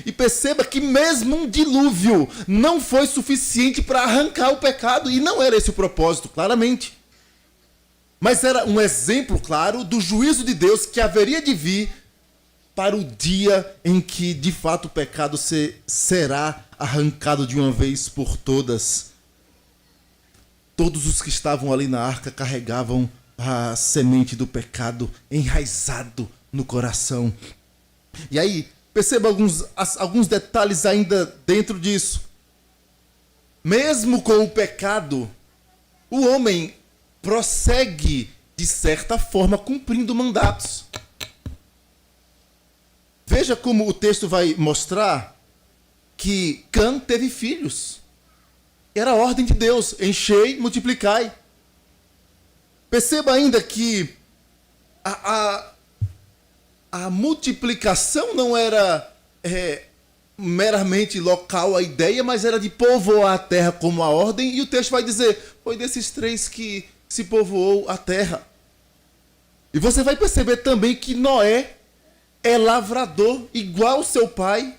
Speaker 7: E perceba que mesmo um dilúvio não foi suficiente para arrancar o pecado. E não era esse o propósito, claramente. Mas era um exemplo, claro, do juízo de Deus que haveria de vir para o dia em que, de fato, o pecado será arrancado de uma vez por todas. Todos os que estavam ali na arca carregavam a semente do pecado enraizado no coração. E aí, perceba alguns detalhes ainda dentro disso. Mesmo com o pecado, o homem prossegue, de certa forma, cumprindo mandatos. Veja como o texto vai mostrar que Cã teve filhos. Era a ordem de Deus, enchei, multiplicai. Perceba ainda que a multiplicação não era meramente local a ideia, mas era de povoar a terra como a ordem, e o texto vai dizer, foi desses 3 que se povoou a terra. E você vai perceber também que Noé é lavrador, igual ao seu pai,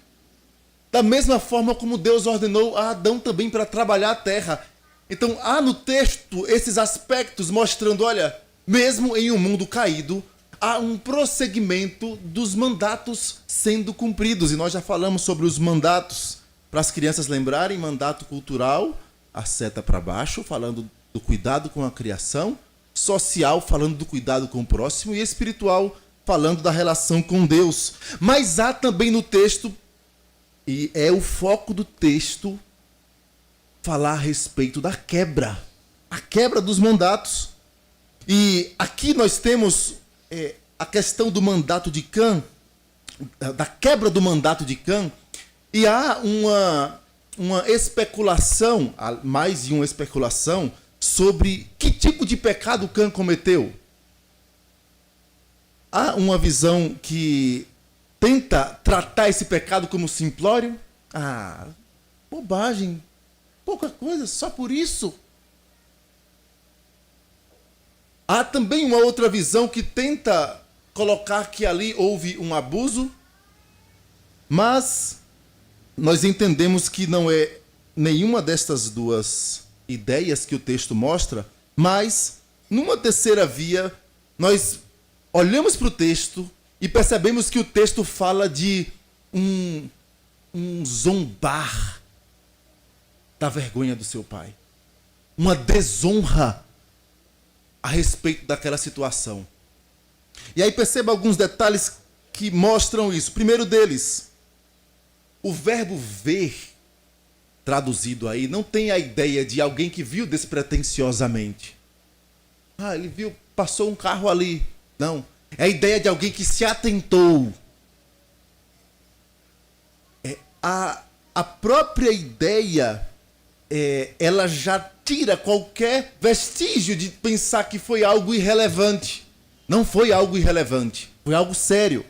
Speaker 7: da mesma forma como Deus ordenou a Adão também para trabalhar a terra. Então há no texto esses aspectos mostrando, olha, mesmo em um mundo caído, há um prosseguimento dos mandatos sendo cumpridos. E nós já falamos sobre os mandatos, para as crianças lembrarem, mandato cultural, a seta para baixo, falando do cuidado com a criação, social, falando do cuidado com o próximo, e espiritual, falando da relação com Deus. Mas há também no texto, e é o foco do texto, falar a respeito da quebra, a quebra dos mandatos. E aqui nós temos a questão do mandato de Cã, da quebra do mandato de Cã, e há uma especulação, mais de uma especulação, sobre que tipo de pecado Cã cometeu. Há uma visão que tenta tratar esse pecado como simplório. Bobagem, pouca coisa, só por isso. Há também uma outra visão que tenta colocar que ali houve um abuso, mas nós entendemos que não é nenhuma destas duas ideias que o texto mostra, mas numa terceira via, nós olhamos para o texto e percebemos que o texto fala de um zombar da vergonha do seu pai, uma desonra a respeito daquela situação. E aí perceba alguns detalhes que mostram isso. Primeiro deles, o verbo ver, traduzido aí, não tem a ideia de alguém que viu despretensiosamente. Ele viu, passou um carro ali. Não, é a ideia de alguém que se atentou. A própria ideia, ela já tira qualquer vestígio de pensar que foi algo irrelevante. Não foi algo irrelevante, foi algo sério.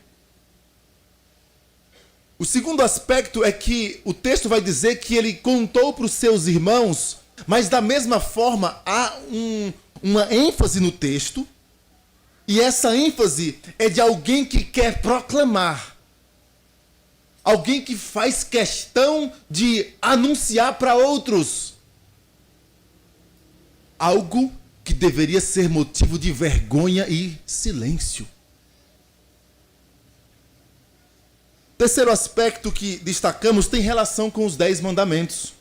Speaker 7: O segundo aspecto é que o texto vai dizer que ele contou para os seus irmãos, mas da mesma forma há uma ênfase no texto, e essa ênfase é de alguém que quer proclamar. Alguém que faz questão de anunciar para outros algo que deveria ser motivo de vergonha e silêncio. Terceiro aspecto que destacamos tem relação com os 10 mandamentos.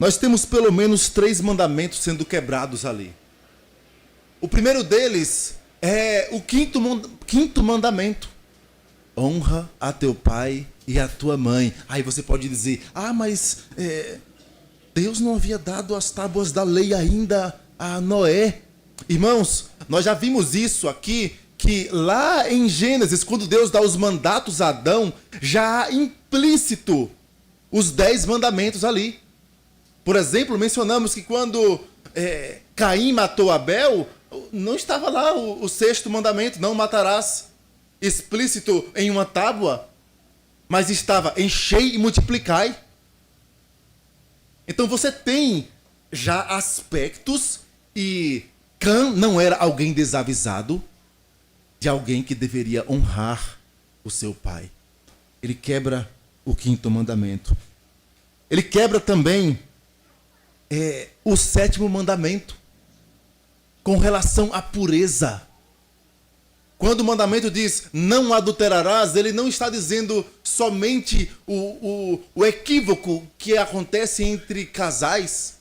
Speaker 7: nós temos pelo menos 3 mandamentos sendo quebrados ali. O primeiro deles é o quinto mandamento. Honra a teu pai e a tua mãe. Aí você pode dizer, mas Deus não havia dado as tábuas da lei ainda a Noé. Irmãos, nós já vimos isso aqui, que lá em Gênesis, quando Deus dá os mandatos a Adão, já há implícito os 10 mandamentos ali. Por exemplo, mencionamos que quando Caim matou Abel, não estava lá o 6º mandamento, não matarás, explícito em uma tábua, mas estava enchei e multiplicai. Então você tem já aspectos, e Cã não era alguém desavisado, de alguém que deveria honrar o seu pai. Ele quebra o 5º mandamento. Ele quebra também o 7º mandamento, com relação à pureza. Quando o mandamento diz não adulterarás, ele não está dizendo somente o equívoco que acontece entre casais,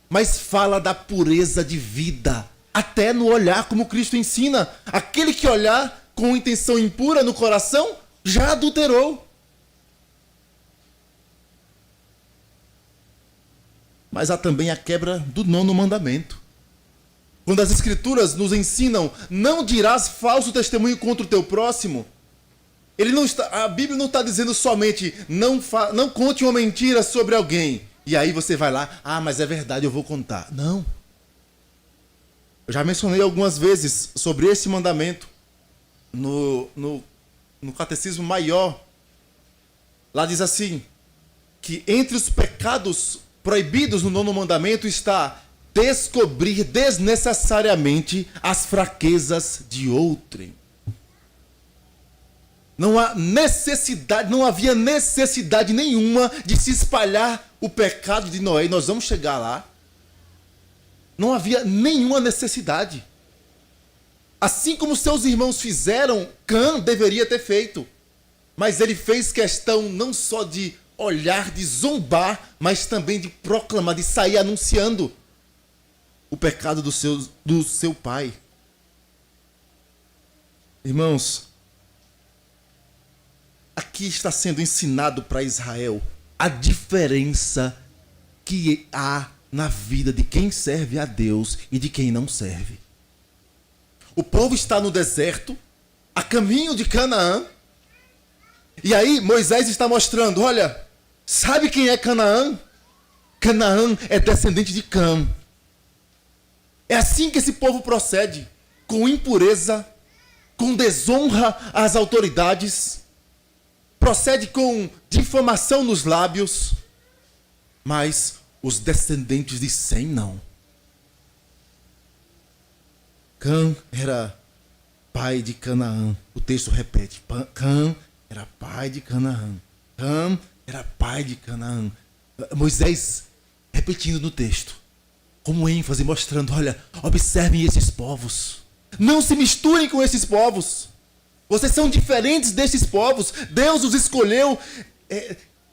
Speaker 7: mas fala da pureza de vida, até no olhar, como Cristo ensina. Aquele que olhar com intenção impura no coração, já adulterou. Mas há também a quebra do 9º mandamento. Quando as Escrituras nos ensinam, não dirás falso testemunho contra o teu próximo, a Bíblia não está dizendo somente, não conte uma mentira sobre alguém. E aí você vai lá, mas é verdade, eu vou contar. Não. Eu já mencionei algumas vezes sobre esse mandamento no Catecismo Maior. Lá diz assim, que entre os pecados proibidos no 9º mandamento está descobrir desnecessariamente as fraquezas de outrem. Não havia necessidade nenhuma de se espalhar o pecado de Noé, e nós vamos chegar lá. Não havia nenhuma necessidade. Assim como seus irmãos fizeram, Cã deveria ter feito. Mas ele fez questão não só de olhar, de zombar, mas também de proclamar, de sair anunciando o pecado do seu pai. Irmãos, aqui está sendo ensinado para Israel a diferença que há na vida de quem serve a Deus e de quem não serve. O povo está no deserto, a caminho de Canaã, e aí Moisés está mostrando, olha, sabe quem é Canaã? Canaã é descendente de Cã. É assim que esse povo procede, com impureza, com desonra às autoridades, procede com difamação nos lábios, mas os descendentes de Sem não. Cã era pai de Canaã. O texto repete, Cã era pai de Canaã. Cã era pai de Canaã. Moisés repetindo no texto, como ênfase, mostrando, olha, observem esses povos. Não se misturem com esses povos. Vocês são diferentes desses povos. Deus os escolheu,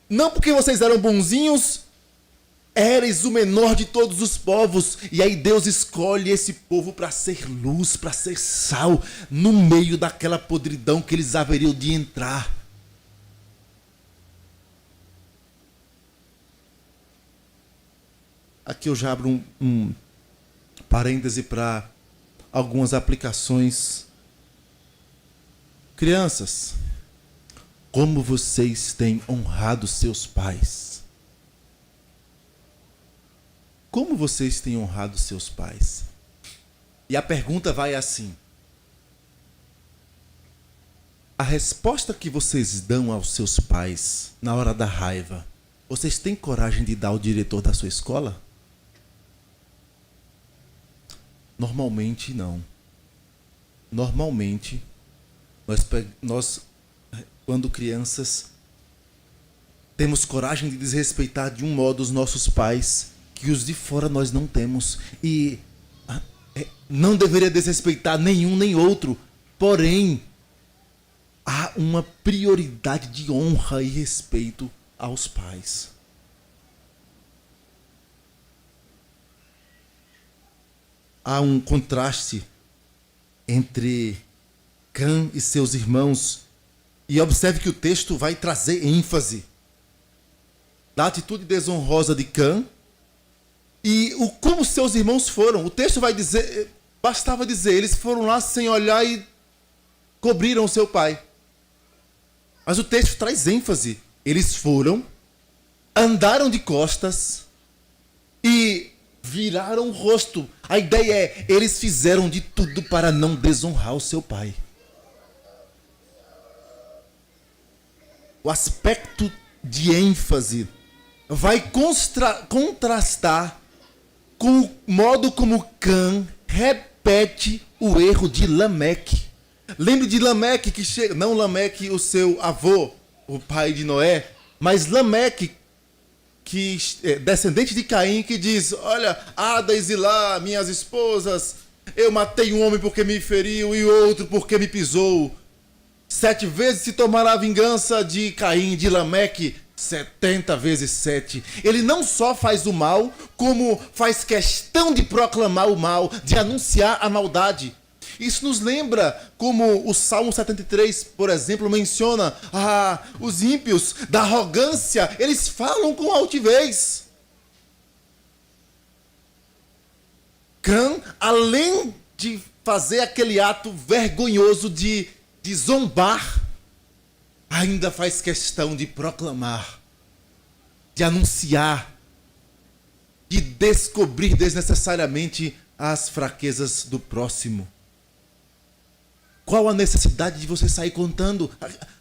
Speaker 7: não porque vocês eram bonzinhos, éreis o menor de todos os povos. E aí Deus escolhe esse povo para ser luz, para ser sal, no meio daquela podridão que eles haveriam de entrar. Aqui eu já abro um parêntese para algumas aplicações. Crianças, como vocês têm honrado seus pais? Como vocês têm honrado seus pais? E a pergunta vai assim: a resposta que vocês dão aos seus pais na hora da raiva, vocês têm coragem de dar ao diretor da sua escola? Normalmente não. Normalmente, nós, quando crianças, temos coragem de desrespeitar de um modo os nossos pais, que os de fora nós não temos. E não deveria desrespeitar nenhum nem outro. Porém, há uma prioridade de honra e respeito aos pais. há um contraste entre Cã e seus irmãos. E observe que o texto vai trazer ênfase da atitude desonrosa de Cã e como seus irmãos foram. O texto vai dizer, bastava dizer, eles foram lá sem olhar e cobriram seu pai. Mas o texto traz ênfase. Eles foram, andaram de costas e viraram o rosto. A ideia é, eles fizeram de tudo para não desonrar o seu pai. O aspecto de ênfase vai contrastar com o modo como Cã repete o erro de Lameque. Lembre de Lameque que chega, não Lameque o seu avô, o pai de Noé, mas Lameque, que é descendente de Caim, que diz: olha, Ada e Zilá, minhas esposas, eu matei um homem porque me feriu e outro porque me pisou. 7 vezes se tomará a vingança de Caim, de Lameque, 70 vezes 7. Ele não só faz o mal, como faz questão de proclamar o mal, de anunciar a maldade. Isso nos lembra como o Salmo 73, por exemplo, menciona os ímpios da arrogância, eles falam com altivez. Cã, além de fazer aquele ato vergonhoso de zombar, ainda faz questão de proclamar, de anunciar, de descobrir desnecessariamente as fraquezas do próximo. Qual a necessidade de você sair contando?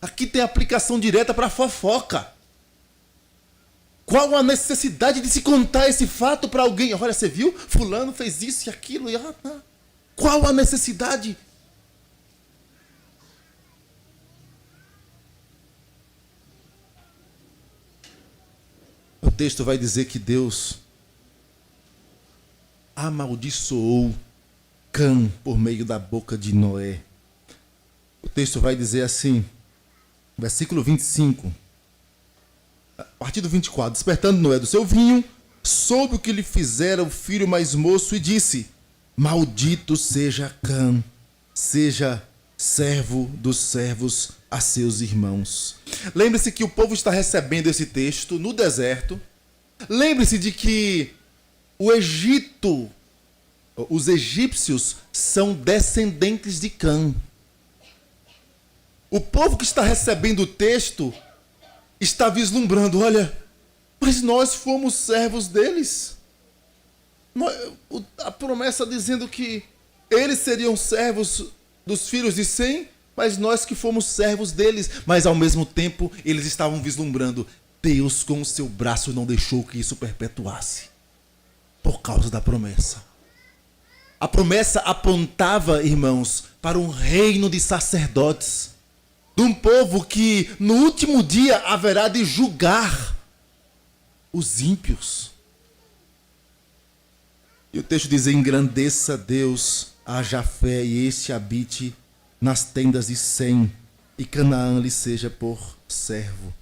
Speaker 7: Aqui tem aplicação direta para fofoca. Qual a necessidade de se contar esse fato para alguém? Olha, você viu? Fulano fez isso e aquilo. Qual a necessidade? O texto vai dizer que Deus amaldiçoou Cã por meio da boca de Noé. O texto vai dizer assim, versículo 25, a partir do 24. Despertando Noé do seu vinho, soube o que lhe fizera o filho mais moço e disse: maldito seja Cã, seja servo dos servos a seus irmãos. Lembre-se que o povo está recebendo esse texto no deserto. Lembre-se de que o Egito, os egípcios são descendentes de Cã. O povo que está recebendo o texto está vislumbrando: olha, mas nós fomos servos deles. A promessa dizendo que eles seriam servos dos filhos de Sem, mas nós que fomos servos deles. Mas ao mesmo tempo eles estavam vislumbrando: Deus com o seu braço não deixou que isso perpetuasse, por causa da promessa. A promessa apontava, irmãos, para um reino de sacerdotes, de um povo que no último dia haverá de julgar os ímpios. E o texto diz: engrandeça Deus a Jafé, e este habite nas tendas de Sem, e Canaã lhe seja por servo.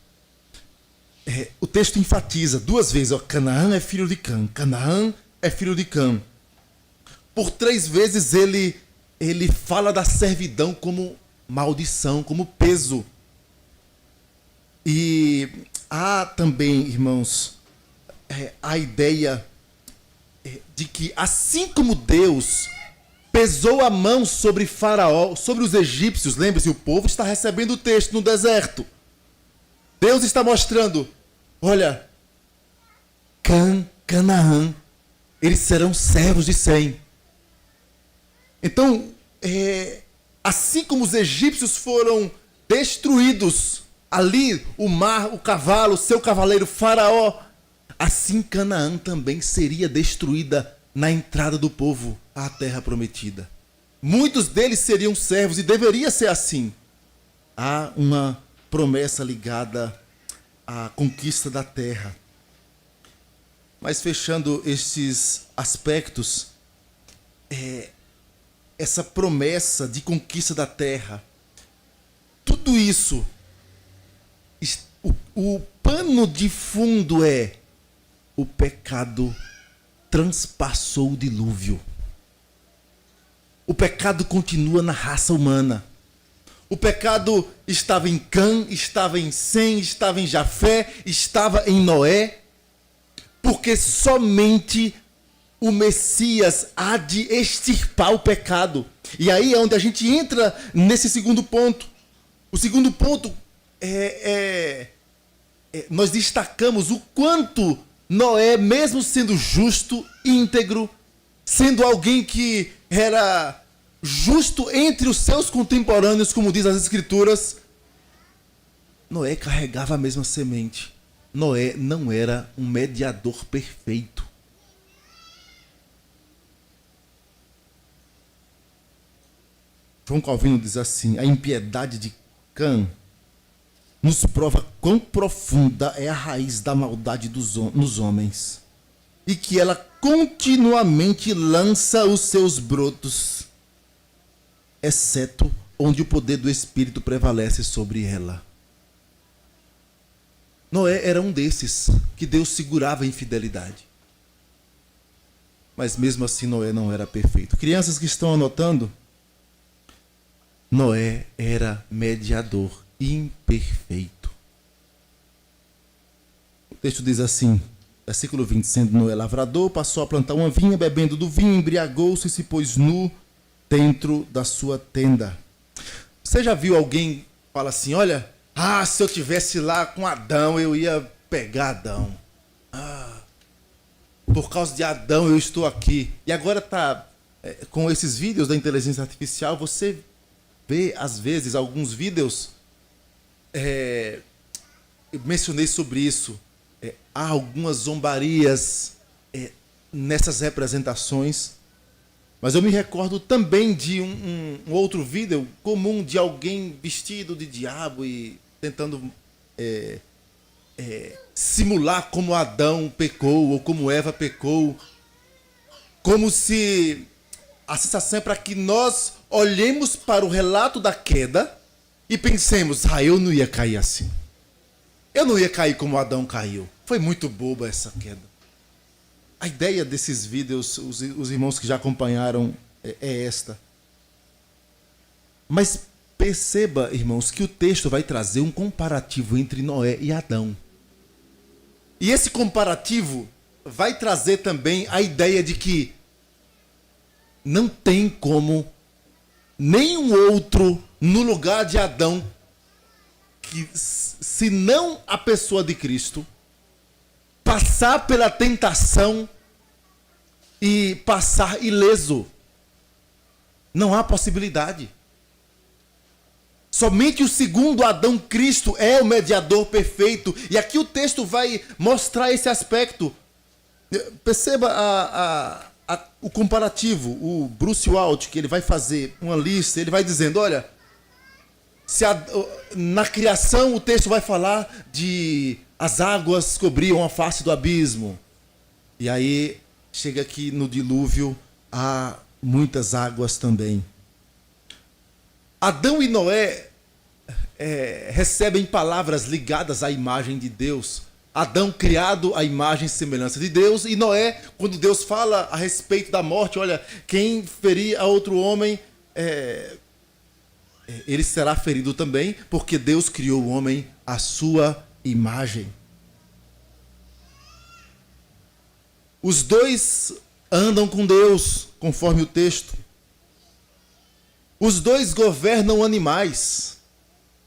Speaker 7: O texto enfatiza 2 vezes: Canaã é filho de Cã, Canaã é filho de Cã. Por 3 vezes ele fala da servidão como maldição, como peso. E há também, irmãos, a ideia de que assim como Deus pesou a mão sobre Faraó, sobre os egípcios, lembre-se, o povo está recebendo o texto no deserto. Deus está mostrando: olha, Canaã, eles serão servos de Sem. Então, assim como os egípcios foram destruídos, ali o mar, o cavalo, o seu cavaleiro Faraó, assim Canaã também seria destruída na entrada do povo à terra prometida. Muitos deles seriam servos, e deveria ser assim. Há uma promessa ligada à conquista da terra. Mas fechando estes aspectos, essa promessa de conquista da terra, tudo isso, o pano de fundo é: o pecado transpassou o dilúvio. o pecado continua na raça humana. O pecado estava em Cã, estava em Sem, estava em Jafé, estava em Noé, porque somente o Messias há de extirpar o pecado. E aí é onde a gente entra nesse segundo ponto. O segundo ponto nós destacamos o quanto Noé, mesmo sendo justo, íntegro, sendo alguém que era justo entre os seus contemporâneos, como diz as Escrituras, Noé carregava a mesma semente. Noé não era um mediador perfeito. João Calvino diz assim: a impiedade de Cã nos prova quão profunda é a raiz da maldade nos homens, e que ela continuamente lança os seus brotos, exceto onde o poder do Espírito prevalece sobre ela. Noé era um desses que Deus segurava a infidelidade. Mas mesmo assim Noé não era perfeito. Crianças que estão anotando, Noé era mediador imperfeito. O texto diz assim, versículo 20: sendo Noé lavrador, passou a plantar uma vinha, bebendo do vinho, embriagou-se e se pôs nu dentro da sua tenda. Você já viu alguém falar assim: olha, se eu tivesse lá com Adão, eu ia pegar Adão. Por causa de Adão eu estou aqui. E agora com esses vídeos da inteligência artificial, você vê às vezes alguns vídeos. Eu mencionei sobre isso. Há algumas zombarias nessas representações. Mas eu me recordo também de um outro vídeo comum de alguém vestido de diabo e tentando simular como Adão pecou ou como Eva pecou. Como se a sensação é para que nós olhemos para o relato da queda e pensemos: eu não ia cair assim. Eu não ia cair como Adão caiu. Foi muito boba essa queda. A ideia desses vídeos, os irmãos que já acompanharam, é esta. Mas perceba, irmãos, que o texto vai trazer um comparativo entre Noé e Adão. E esse comparativo vai trazer também a ideia de que não tem como nenhum outro no lugar de Adão, que, se não a pessoa de Cristo, passar pela tentação e passar ileso. Não há possibilidade. Somente o segundo Adão, Cristo, é o mediador perfeito. E aqui o texto vai mostrar esse aspecto. Perceba o comparativo. O Bruce Waltke, que ele vai fazer uma lista, ele vai dizendo: olha, na criação o texto vai falar de as águas cobriam a face do abismo. E aí chega aqui no dilúvio, há muitas águas também. Adão e Noé recebem palavras ligadas à imagem de Deus. Adão criado à imagem e semelhança de Deus, e Noé, quando Deus fala a respeito da morte, olha, quem ferir a outro homem, ele será ferido também, porque Deus criou o homem à sua imagem. Os dois andam com Deus, conforme o texto. Os dois governam animais.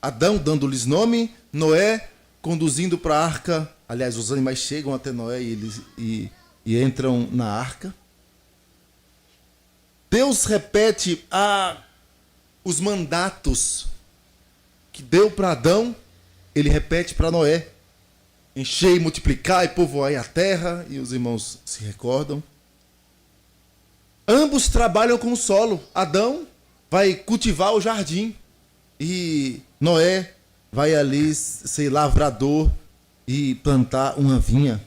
Speaker 7: Adão dando-lhes nome, Noé conduzindo para a arca. Aliás, os animais chegam até Noé e entram na arca. Deus repete os mandatos que deu para Adão, ele repete para Noé: enchei, multiplicai, povoai a terra. E os irmãos se recordam. Ambos trabalham com o solo. Adão vai cultivar o jardim e Noé vai ali ser lavrador e plantar uma vinha.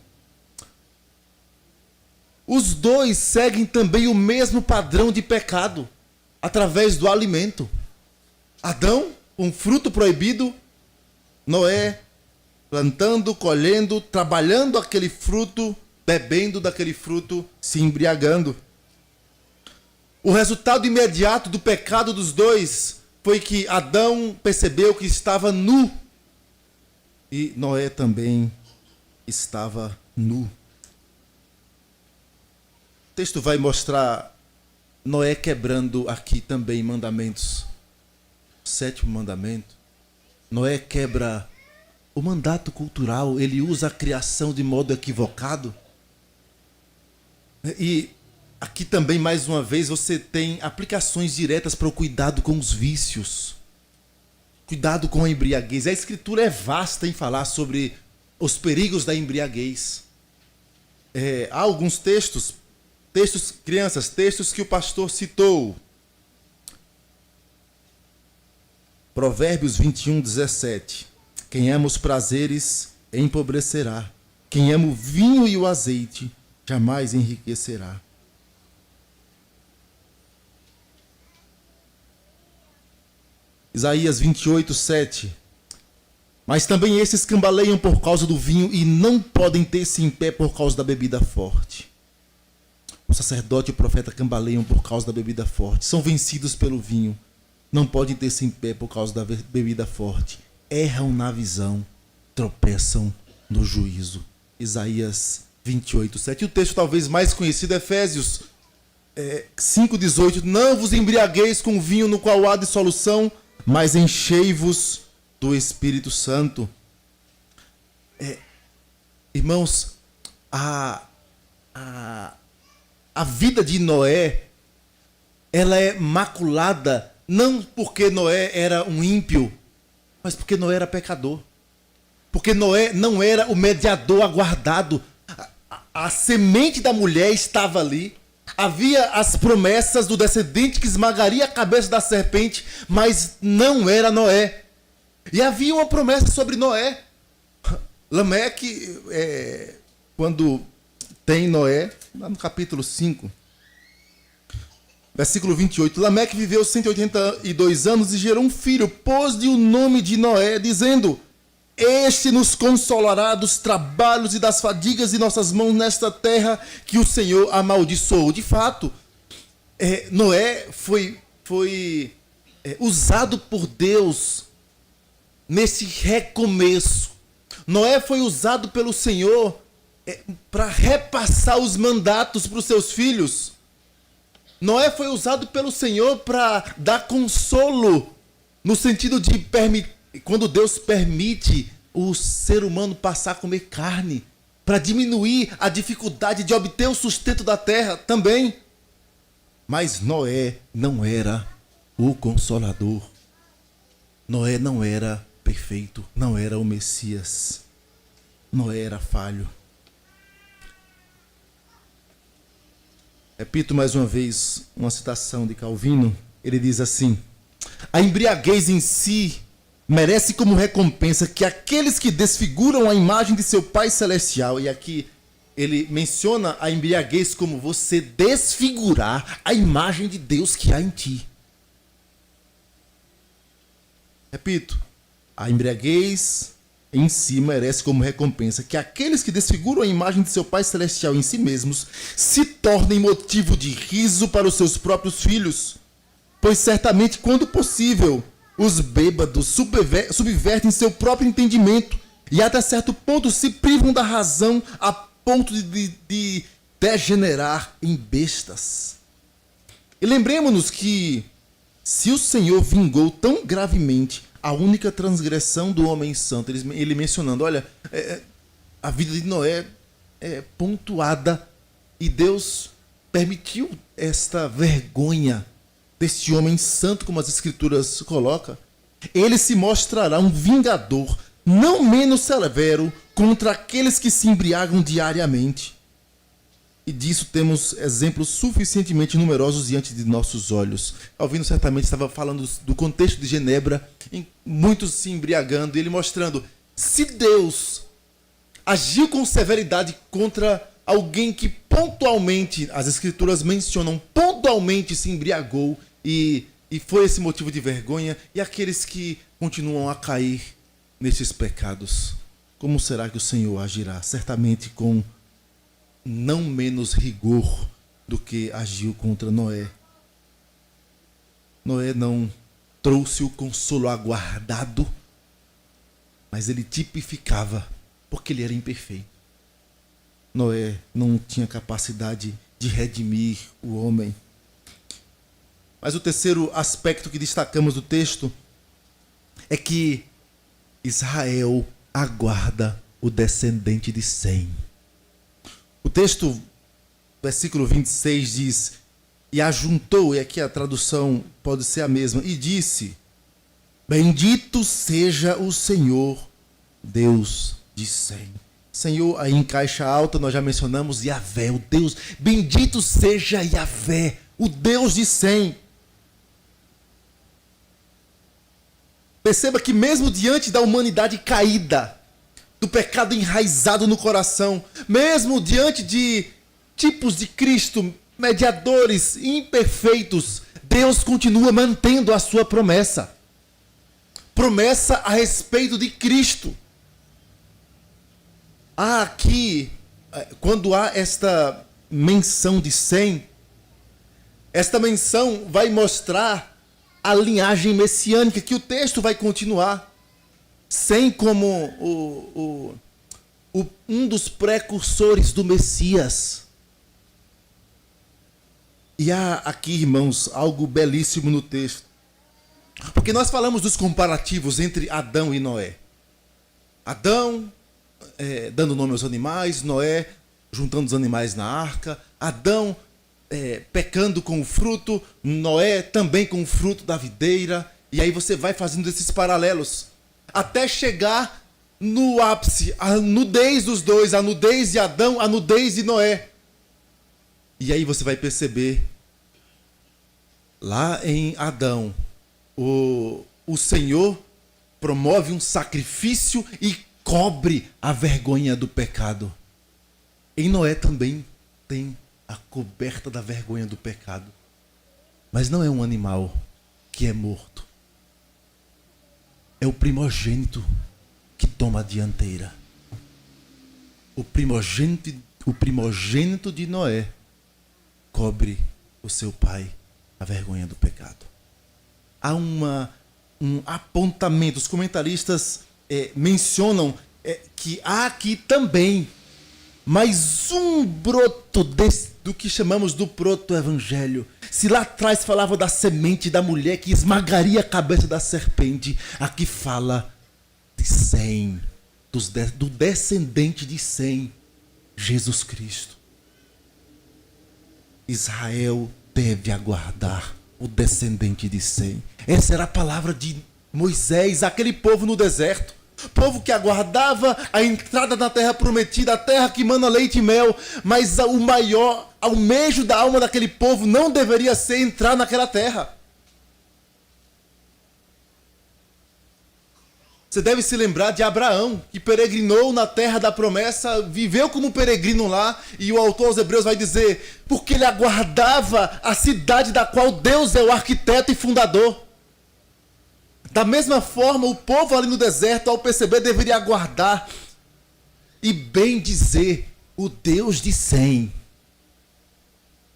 Speaker 7: Os dois seguem também o mesmo padrão de pecado, através do alimento. Adão, um fruto proibido, Noé plantando, colhendo, trabalhando aquele fruto, bebendo daquele fruto, se embriagando. O resultado imediato do pecado dos dois foi que Adão percebeu que estava nu e Noé também estava nu. O texto vai mostrar Noé quebrando aqui também mandamentos. O 7º mandamento. Noé quebra o mandato cultural, ele usa a criação de modo equivocado. E aqui também, mais uma vez, você tem aplicações diretas para o cuidado com os vícios. Cuidado com a embriaguez. A Escritura é vasta em falar sobre os perigos da embriaguez. Há alguns textos, crianças, textos que o pastor citou. Provérbios 21, 17. Quem ama os prazeres empobrecerá. Quem ama o vinho e o azeite jamais enriquecerá. Isaías 28, 7. Mas também esses cambaleiam por causa do vinho e não podem ter-se em pé por causa da bebida forte. O sacerdote e o profeta cambaleiam por causa da bebida forte. São vencidos pelo vinho. Não podem ter-se em pé por causa da bebida forte. Erram na visão, tropeçam no juízo. Isaías 28, 7. E o texto talvez mais conhecido é Efésios 5, 18. Não vos embriagueis com vinho no qual há dissolução, mas enchei-vos do Espírito Santo. Irmãos, a vida de Noé, ela é maculada, não porque Noé era um ímpio, mas porque Noé era pecador. Porque Noé não era o mediador aguardado. A semente da mulher estava ali. Havia as promessas do descendente que esmagaria a cabeça da serpente, mas não era Noé. E havia uma promessa sobre Noé. Lameque, quando tem Noé, lá no capítulo 5, versículo 28, Lameque viveu 182 anos e gerou um filho, pôs-lhe o nome de Noé, dizendo: este nos consolará dos trabalhos e das fadigas de nossas mãos nesta terra que o Senhor amaldiçoou. De fato, Noé foi usado por Deus nesse recomeço. Noé foi usado pelo Senhor para repassar os mandatos para os seus filhos. Noé foi usado pelo Senhor para dar consolo, no sentido de permitir, quando Deus permite o ser humano passar a comer carne, para diminuir a dificuldade de obter o sustento da terra também. Mas Noé não era o Consolador. Noé não era perfeito, não era o Messias. Noé era falho. Repito mais uma vez uma citação de Calvino. Ele diz assim: a embriaguez em si merece como recompensa que aqueles que desfiguram a imagem de seu Pai Celestial, e aqui ele menciona a embriaguez como você desfigurar a imagem de Deus que há em ti. Repito, a embriaguez em si merece como recompensa que aqueles que desfiguram a imagem de seu Pai Celestial em si mesmos se tornem motivo de riso para os seus próprios filhos, pois certamente, quando possível, os bêbados subvertem seu próprio entendimento e até certo ponto se privam da razão a ponto de degenerar em bestas. E lembremos-nos que se o Senhor vingou tão gravemente a única transgressão do homem santo, ele mencionando, olha, a vida de Noé é pontuada e Deus permitiu esta vergonha deste homem santo, como as Escrituras colocam, ele se mostrará um vingador não menos severo contra aqueles que se embriagam diariamente. E disso temos exemplos suficientemente numerosos diante de nossos olhos. Calvino certamente estava falando do contexto de Genebra, em muitos se embriagando, e ele mostrando, se Deus agiu com severidade contra alguém que pontualmente, as Escrituras mencionam, pontualmente se embriagou, e foi esse motivo de vergonha, e aqueles que continuam a cair nesses pecados, como será que o Senhor agirá? Certamente com não menos rigor do que agiu contra Noé Noé não trouxe o consolo aguardado, mas ele tipificava, porque ele era imperfeito. Noé não tinha capacidade de redimir o homem. Mas o terceiro aspecto que destacamos do texto é que Israel aguarda o descendente de Sem. O texto, versículo 26, diz: e ajuntou, e aqui a tradução pode ser a mesma, e disse: bendito seja o Senhor, Deus de Sem. Senhor, aí em caixa alta nós já mencionamos Yahvé, o Deus. Bendito seja Yahvé, o Deus de Sem. Perceba que mesmo diante da humanidade caída, do pecado enraizado no coração, mesmo diante de tipos de Cristo, mediadores imperfeitos, Deus continua mantendo a sua promessa. Promessa a respeito de Cristo. Há aqui, quando há esta menção de Sem, esta menção vai mostrar a linhagem messiânica, que o texto vai continuar. Sem como um dos precursores do Messias. E há aqui, irmãos, algo belíssimo no texto. Porque nós falamos dos comparativos entre Adão e Noé. Adão dando nome aos animais, Noé juntando os animais na arca, Adão pecando com o fruto, Noé também com o fruto da videira. E aí você vai fazendo esses paralelos, até chegar no ápice, a nudez dos dois, a nudez de Adão, a nudez de Noé. E aí você vai perceber, lá em Adão, o Senhor promove um sacrifício e cobre a vergonha do pecado. Em Noé também tem a coberta da vergonha do pecado. Mas não é um animal que é morto. É o primogênito que toma a dianteira. O primogênito de Noé cobre o seu pai a vergonha do pecado. Há um apontamento. Os comentaristas mencionam que há aqui também mais um broto do que chamamos do proto-evangelho. Se lá atrás falava da semente da mulher que esmagaria a cabeça da serpente, aqui fala de Sem, do descendente de Sem, Jesus Cristo. Israel deve aguardar o descendente de Sem. Essa era a palavra de Moisés, aquele povo no deserto. Povo que aguardava a entrada na terra prometida, a terra que mana leite e mel. Mas o maior almejo da alma daquele povo não deveria ser entrar naquela terra. Você deve se lembrar de Abraão, que peregrinou na terra da promessa, viveu como peregrino lá, e o autor aos Hebreus vai dizer, porque ele aguardava a cidade da qual Deus é o arquiteto e fundador. Da mesma forma, o povo ali no deserto, ao perceber, deveria aguardar e bem dizer o Deus de Sem.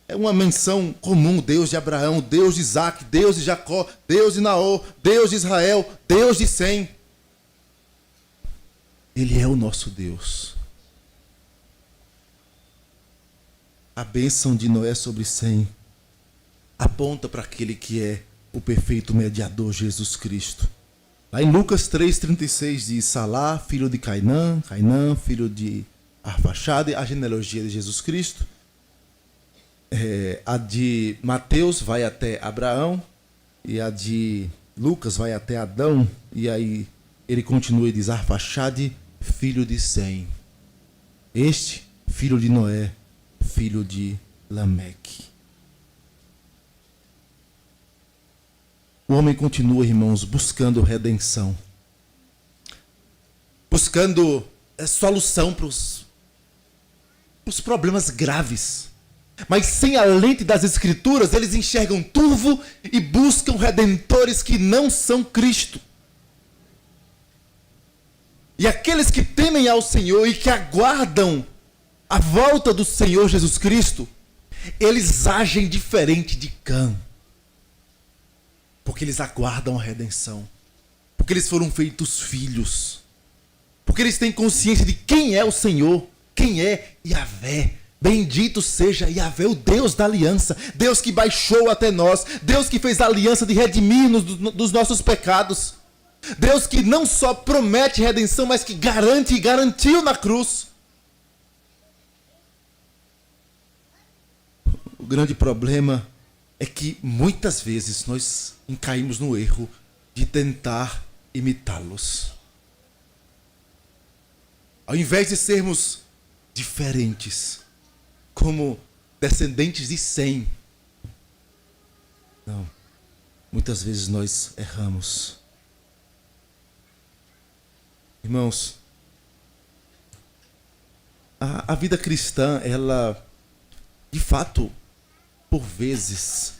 Speaker 7: É uma menção comum: Deus de Abraão, Deus de Isaac, Deus de Jacó, Deus de Naor, Deus de Israel, Deus de Sem. Ele é o nosso Deus. A bênção de Noé sobre Sem aponta para aquele que é o perfeito mediador, Jesus Cristo. Lá em Lucas 3,36 diz: Salá, filho de Cainã, Cainã, filho de Arfaxade, a genealogia de Jesus Cristo. A de Mateus vai até Abraão, e a de Lucas vai até Adão, e aí ele continua e diz: Arfaxade, filho de Sem. Este, filho de Noé, filho de Lameque. O homem continua, irmãos, buscando redenção, buscando solução para os problemas graves. Mas sem a lente das Escrituras, eles enxergam turvo e buscam redentores que não são Cristo. E aqueles que temem ao Senhor e que aguardam a volta do Senhor Jesus Cristo, eles agem diferente de Cã. Porque eles aguardam a redenção. Porque eles foram feitos filhos. Porque eles têm consciência de quem é o Senhor, quem é Yahvé. Bendito seja Yahvé, o Deus da aliança, Deus que baixou até nós, Deus que fez a aliança de redimir-nos dos nossos pecados, Deus que não só promete redenção, mas que garante e garantiu na cruz. O grande problema é que muitas vezes nós caímos no erro de tentar imitá-los. Ao invés de sermos diferentes, como descendentes de Sem, não, muitas vezes nós erramos. Irmãos, a vida cristã, ela, de fato, por vezes,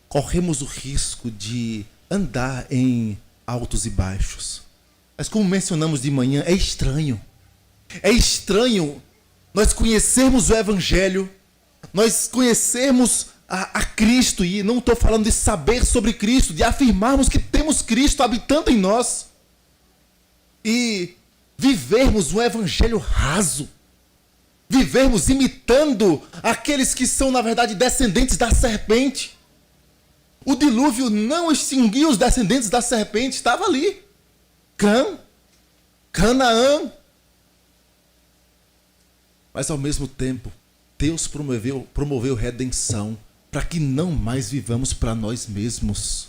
Speaker 7: corremos o risco de andar em altos e baixos. Mas como mencionamos de manhã, é estranho. É estranho nós conhecermos o Evangelho, nós conhecermos a Cristo, e não estou falando de saber sobre Cristo, de afirmarmos que temos Cristo habitando em nós, e vivermos um Evangelho raso, vivermos imitando aqueles que são, na verdade, descendentes da serpente. O dilúvio não extinguiu os descendentes da serpente, estava ali. Canaã. Mas ao mesmo tempo, Deus promoveu redenção para que não mais vivamos para nós mesmos,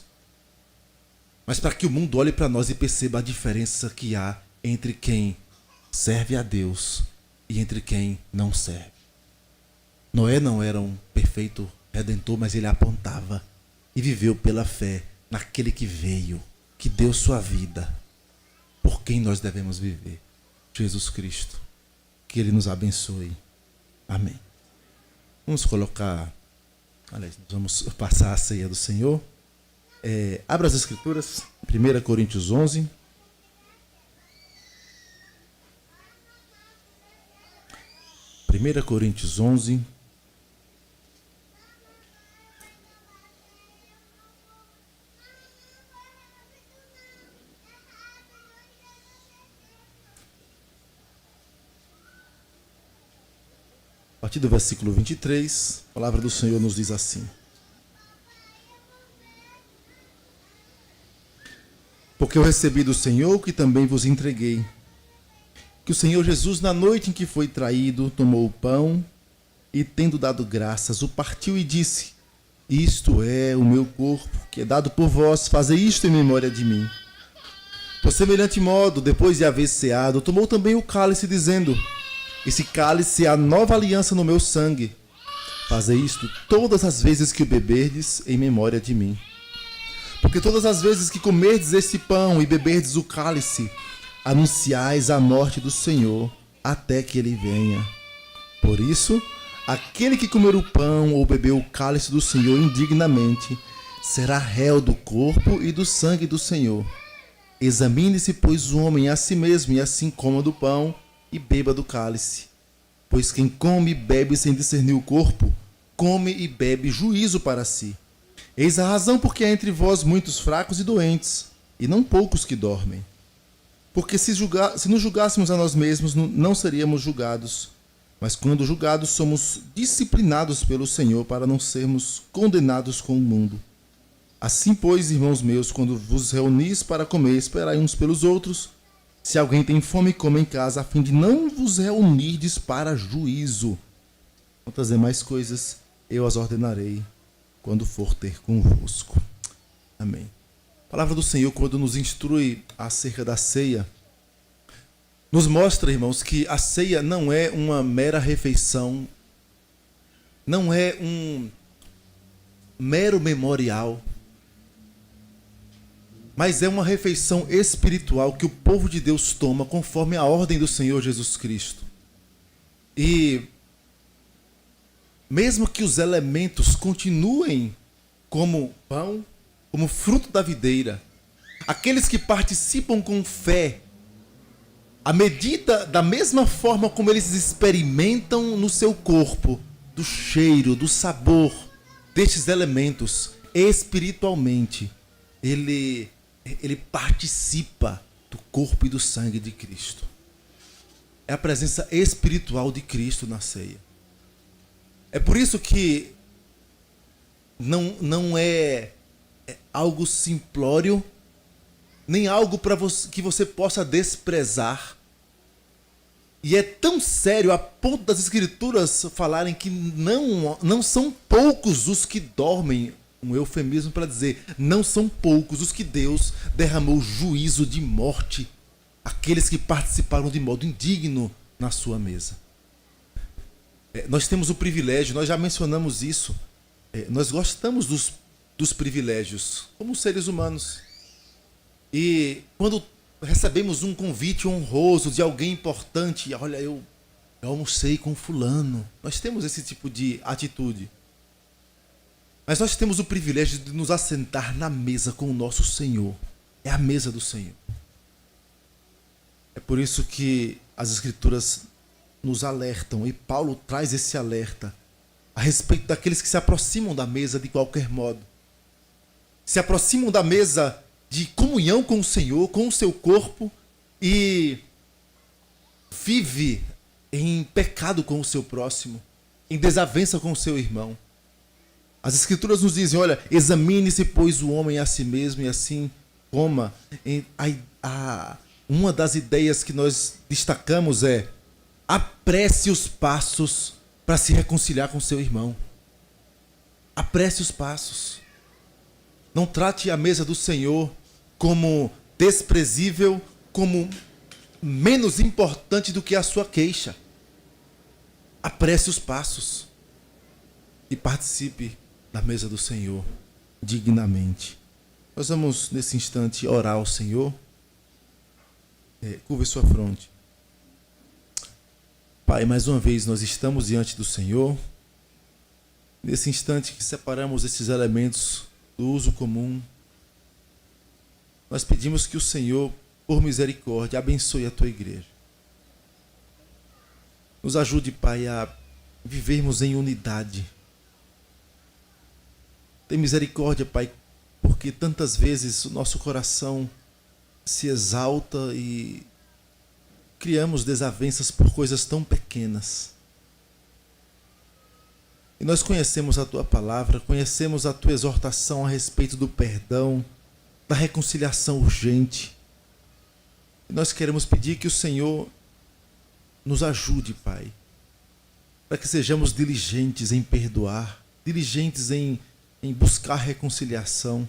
Speaker 7: mas para que o mundo olhe para nós e perceba a diferença que há entre quem serve a Deus e entre quem não serve. Noé não era um perfeito redentor, mas ele apontava e viveu pela fé naquele que veio, que deu sua vida por quem nós devemos viver, Jesus Cristo. Que Ele nos abençoe. Amém. Vamos colocar, aliás, vamos passar a ceia do Senhor. Abra as Escrituras, 1 Coríntios 11. Coríntios 11. A partir do versículo 23, a palavra do Senhor nos diz assim: Porque eu recebi do Senhor o que também vos entreguei, que o Senhor Jesus, na noite em que foi traído, tomou o pão e, tendo dado graças, o partiu e disse: Isto é o meu corpo, que é dado por vós, fazei isto em memória de mim. Por semelhante modo, depois de haver ceado, tomou também o cálice, dizendo: Esse cálice é a nova aliança no meu sangue. Fazei isto todas as vezes que o beberdes em memória de mim. Porque todas as vezes que comerdes este pão e beberdes o cálice, anunciais a morte do Senhor até que ele venha. Por isso, aquele que comer o pão ou beber o cálice do Senhor indignamente, será réu do corpo e do sangue do Senhor. Examine-se, pois, o homem a si mesmo, e assim coma do pão e beba do cálice. Pois quem come e bebe sem discernir o corpo, come e bebe juízo para si. Eis a razão porque há entre vós muitos fracos e doentes, e não poucos que dormem. Porque se nos julgássemos a nós mesmos, não seríamos julgados. Mas quando julgados, somos disciplinados pelo Senhor para não sermos condenados com o mundo. Assim, pois, irmãos meus, quando vos reunis para comer, esperai uns pelos outros. Se alguém tem fome, coma em casa, a fim de não vos reunirdes para juízo. Quantas demais coisas eu as ordenarei quando for ter convosco. Amém. A palavra do Senhor, quando nos instrui acerca da ceia, nos mostra, irmãos, que a ceia não é uma mera refeição, não é um mero memorial, mas é uma refeição espiritual que o povo de Deus toma conforme a ordem do Senhor Jesus Cristo. E mesmo que os elementos continuem como pão, como fruto da videira, aqueles que participam com fé, à medida, da mesma forma como eles experimentam no seu corpo, do cheiro, do sabor destes elementos espiritualmente, ele participa do corpo e do sangue de Cristo. É a presença espiritual de Cristo na ceia. É por isso que não é algo simplório, nem algo para que você possa desprezar. E é tão sério a ponto das Escrituras falarem que não são poucos os que dormem. Um eufemismo para dizer, não são poucos os que Deus derramou juízo de morte, aqueles que participaram de modo indigno na sua mesa. Nós temos o privilégio, nós já mencionamos isso, nós gostamos dos privilégios, como seres humanos. E quando recebemos um convite honroso de alguém importante, olha, eu almocei com fulano, nós temos esse tipo de atitude. Mas nós temos o privilégio de nos assentar na mesa com o nosso Senhor. É a mesa do Senhor. É por isso que as Escrituras nos alertam, e Paulo traz esse alerta a respeito daqueles que se aproximam da mesa de qualquer modo. Se aproximam da mesa de comunhão com o Senhor, com o seu corpo, e vive em pecado com o seu próximo, em desavença com o seu irmão. As Escrituras nos dizem, olha, examine-se, pois, o homem a si mesmo, e assim coma. Uma das ideias que nós destacamos é: apresse os passos para se reconciliar com seu irmão. Apresse os passos. Não trate a mesa do Senhor como desprezível, como menos importante do que a sua queixa. Apresse os passos e participe da mesa do Senhor dignamente. Nós vamos, nesse instante, orar ao Senhor. Curve sua fronte. Pai, mais uma vez nós estamos diante do Senhor. Nesse instante que separamos esses elementos do uso comum, nós pedimos que o Senhor, por misericórdia, abençoe a tua igreja. Nos ajude, Pai, a vivermos em unidade. Tem misericórdia, Pai, porque tantas vezes o nosso coração se exalta e criamos desavenças por coisas tão pequenas. E nós conhecemos a tua palavra, conhecemos a tua exortação a respeito do perdão, da reconciliação urgente. E nós queremos pedir que o Senhor nos ajude, Pai, para que sejamos diligentes em perdoar, diligentes em buscar reconciliação,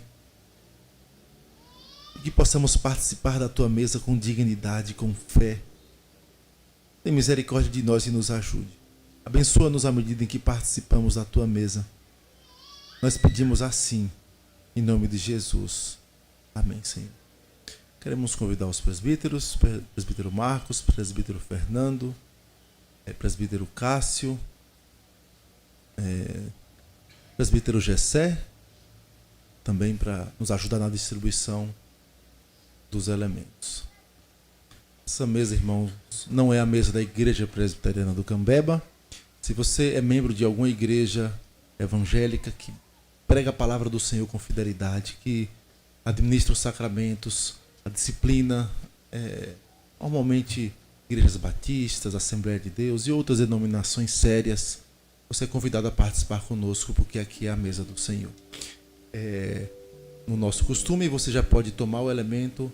Speaker 7: e que possamos participar da tua mesa com dignidade, com fé. Tem misericórdia de nós e nos ajude. Abençoa-nos à medida em que participamos da tua mesa. Nós pedimos assim, em nome de Jesus. Amém, Senhor. Queremos convidar os presbíteros, presbítero Marcos, presbítero Fernando, presbítero Cássio, presbítero Gessé, também para nos ajudar na distribuição dos elementos. Essa mesa, irmãos, não é a mesa da Igreja Presbiteriana do Cambeba. Se você é membro de alguma igreja evangélica que prega a palavra do Senhor com fidelidade, que administra os sacramentos, a disciplina, normalmente igrejas batistas, Assembleia de Deus e outras denominações sérias, você é convidado a participar conosco, porque aqui é a mesa do Senhor. No nosso costume, você já pode tomar o elemento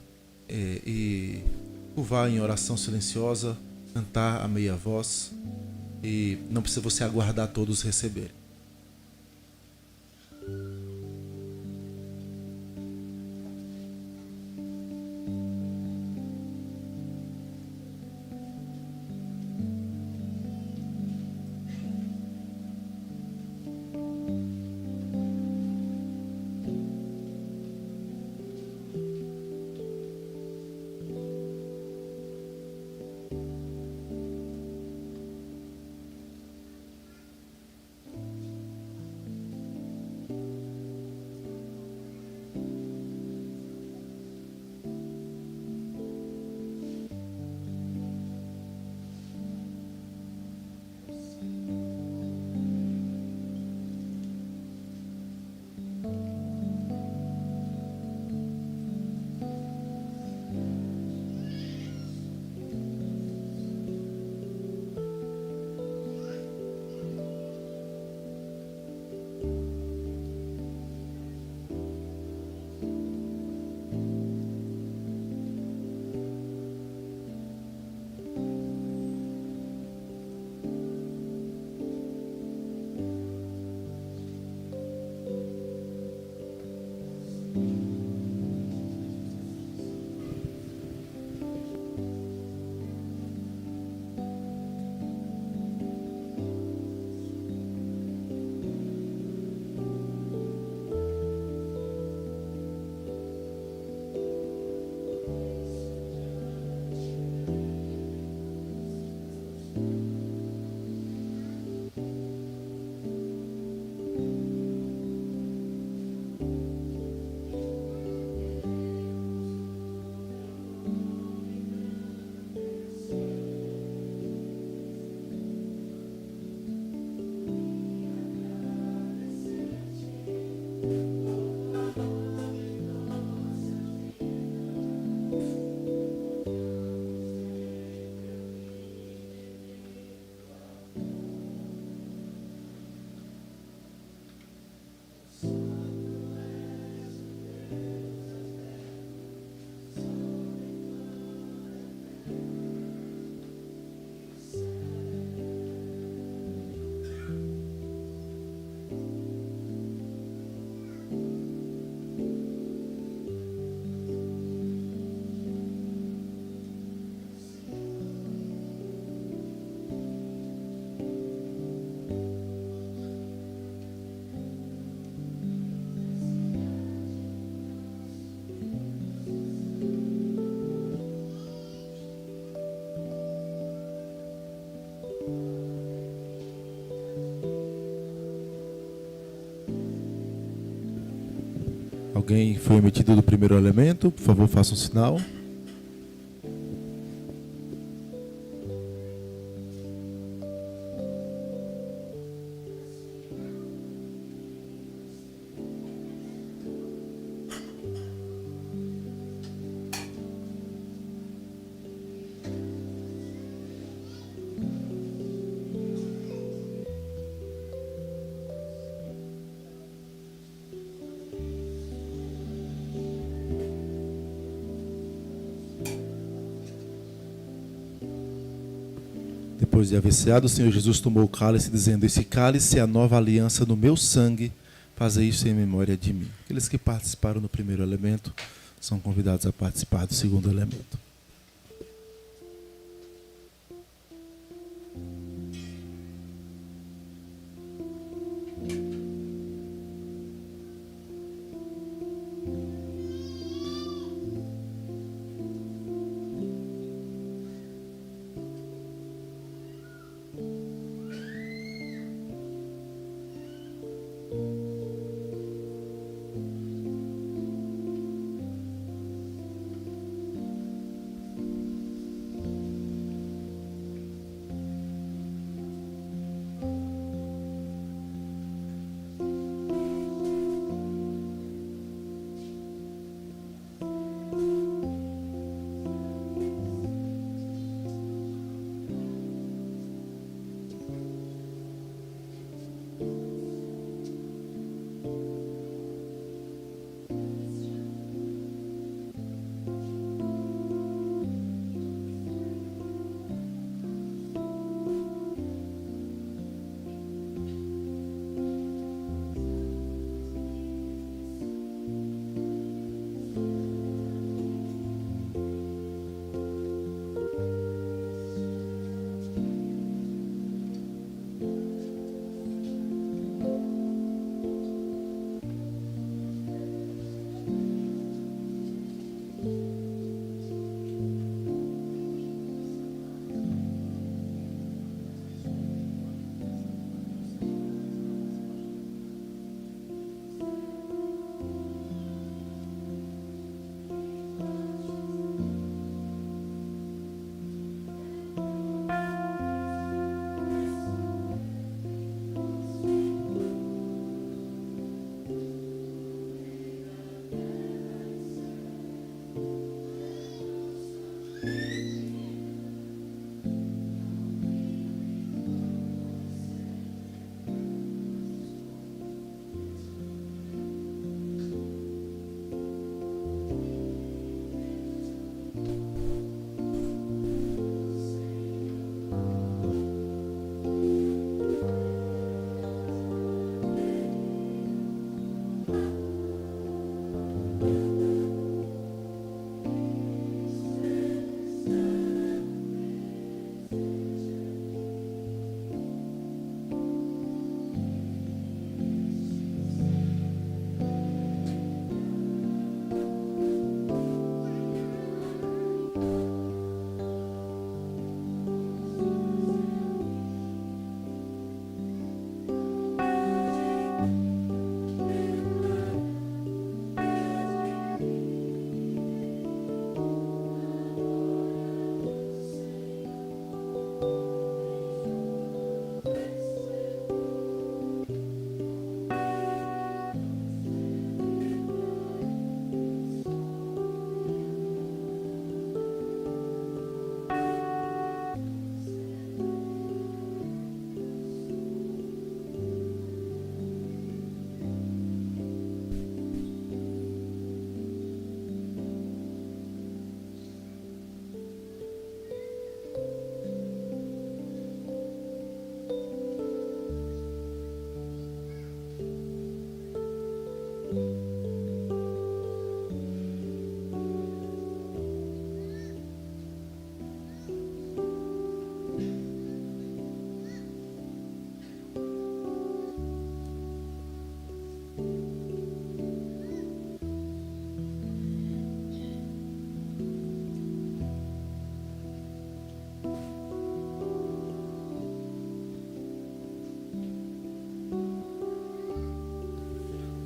Speaker 7: e curvar em oração silenciosa, cantar a meia voz, e não precisa você aguardar todos receberem. Alguém foi omitido do primeiro elemento? Por favor, faça um sinal. Depois de haver ceado, o Senhor Jesus tomou o cálice, dizendo: esse cálice é a nova aliança no meu sangue, fazei isso em memória de mim. Aqueles que participaram no primeiro elemento são convidados a participar do segundo elemento.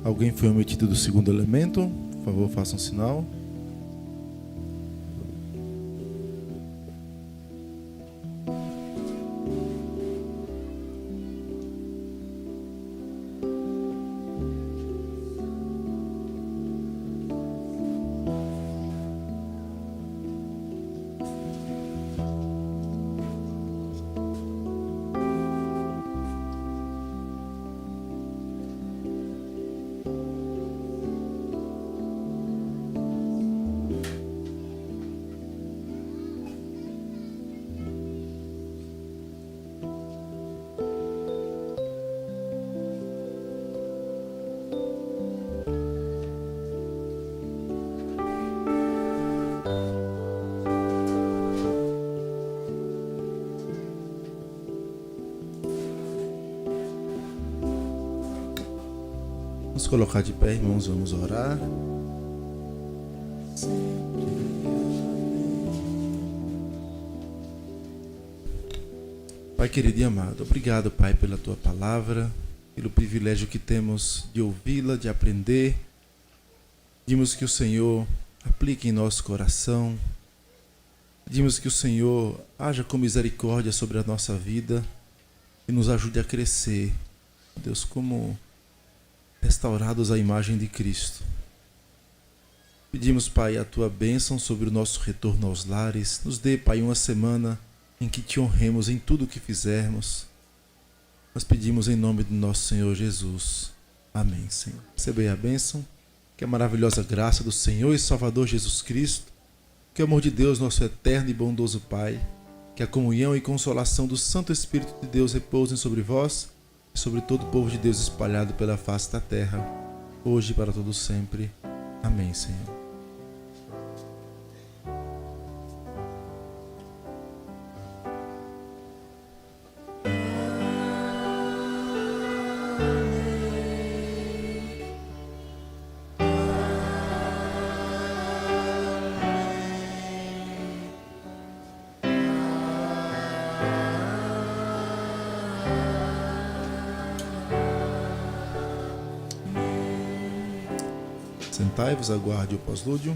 Speaker 7: Alguém foi omitido do segundo elemento? Por favor, faça um sinal. Vamos colocar de pé, irmãos, vamos orar. Pai querido e amado, obrigado, Pai, pela Tua palavra, pelo privilégio que temos de ouvi-la, de aprender. Pedimos que o Senhor aplique em nosso coração. Pedimos que o Senhor haja com misericórdia sobre a nossa vida e nos ajude a crescer, Deus, como restaurados à imagem de Cristo. Pedimos, Pai, a Tua bênção sobre o nosso retorno aos lares. Nos dê, Pai, uma semana em que Te honremos em tudo o que fizermos. Nós pedimos em nome do nosso Senhor Jesus. Amém, Senhor. Recebei a bênção, que a maravilhosa graça do Senhor e Salvador Jesus Cristo, que o amor de Deus, nosso eterno e bondoso Pai, que a comunhão e consolação do Santo Espírito de Deus repousem sobre vós e sobre todo o povo de Deus espalhado pela face da terra, hoje e para todo sempre. Amém, Senhor. Sentai-vos, aguarde o pós-lúdio.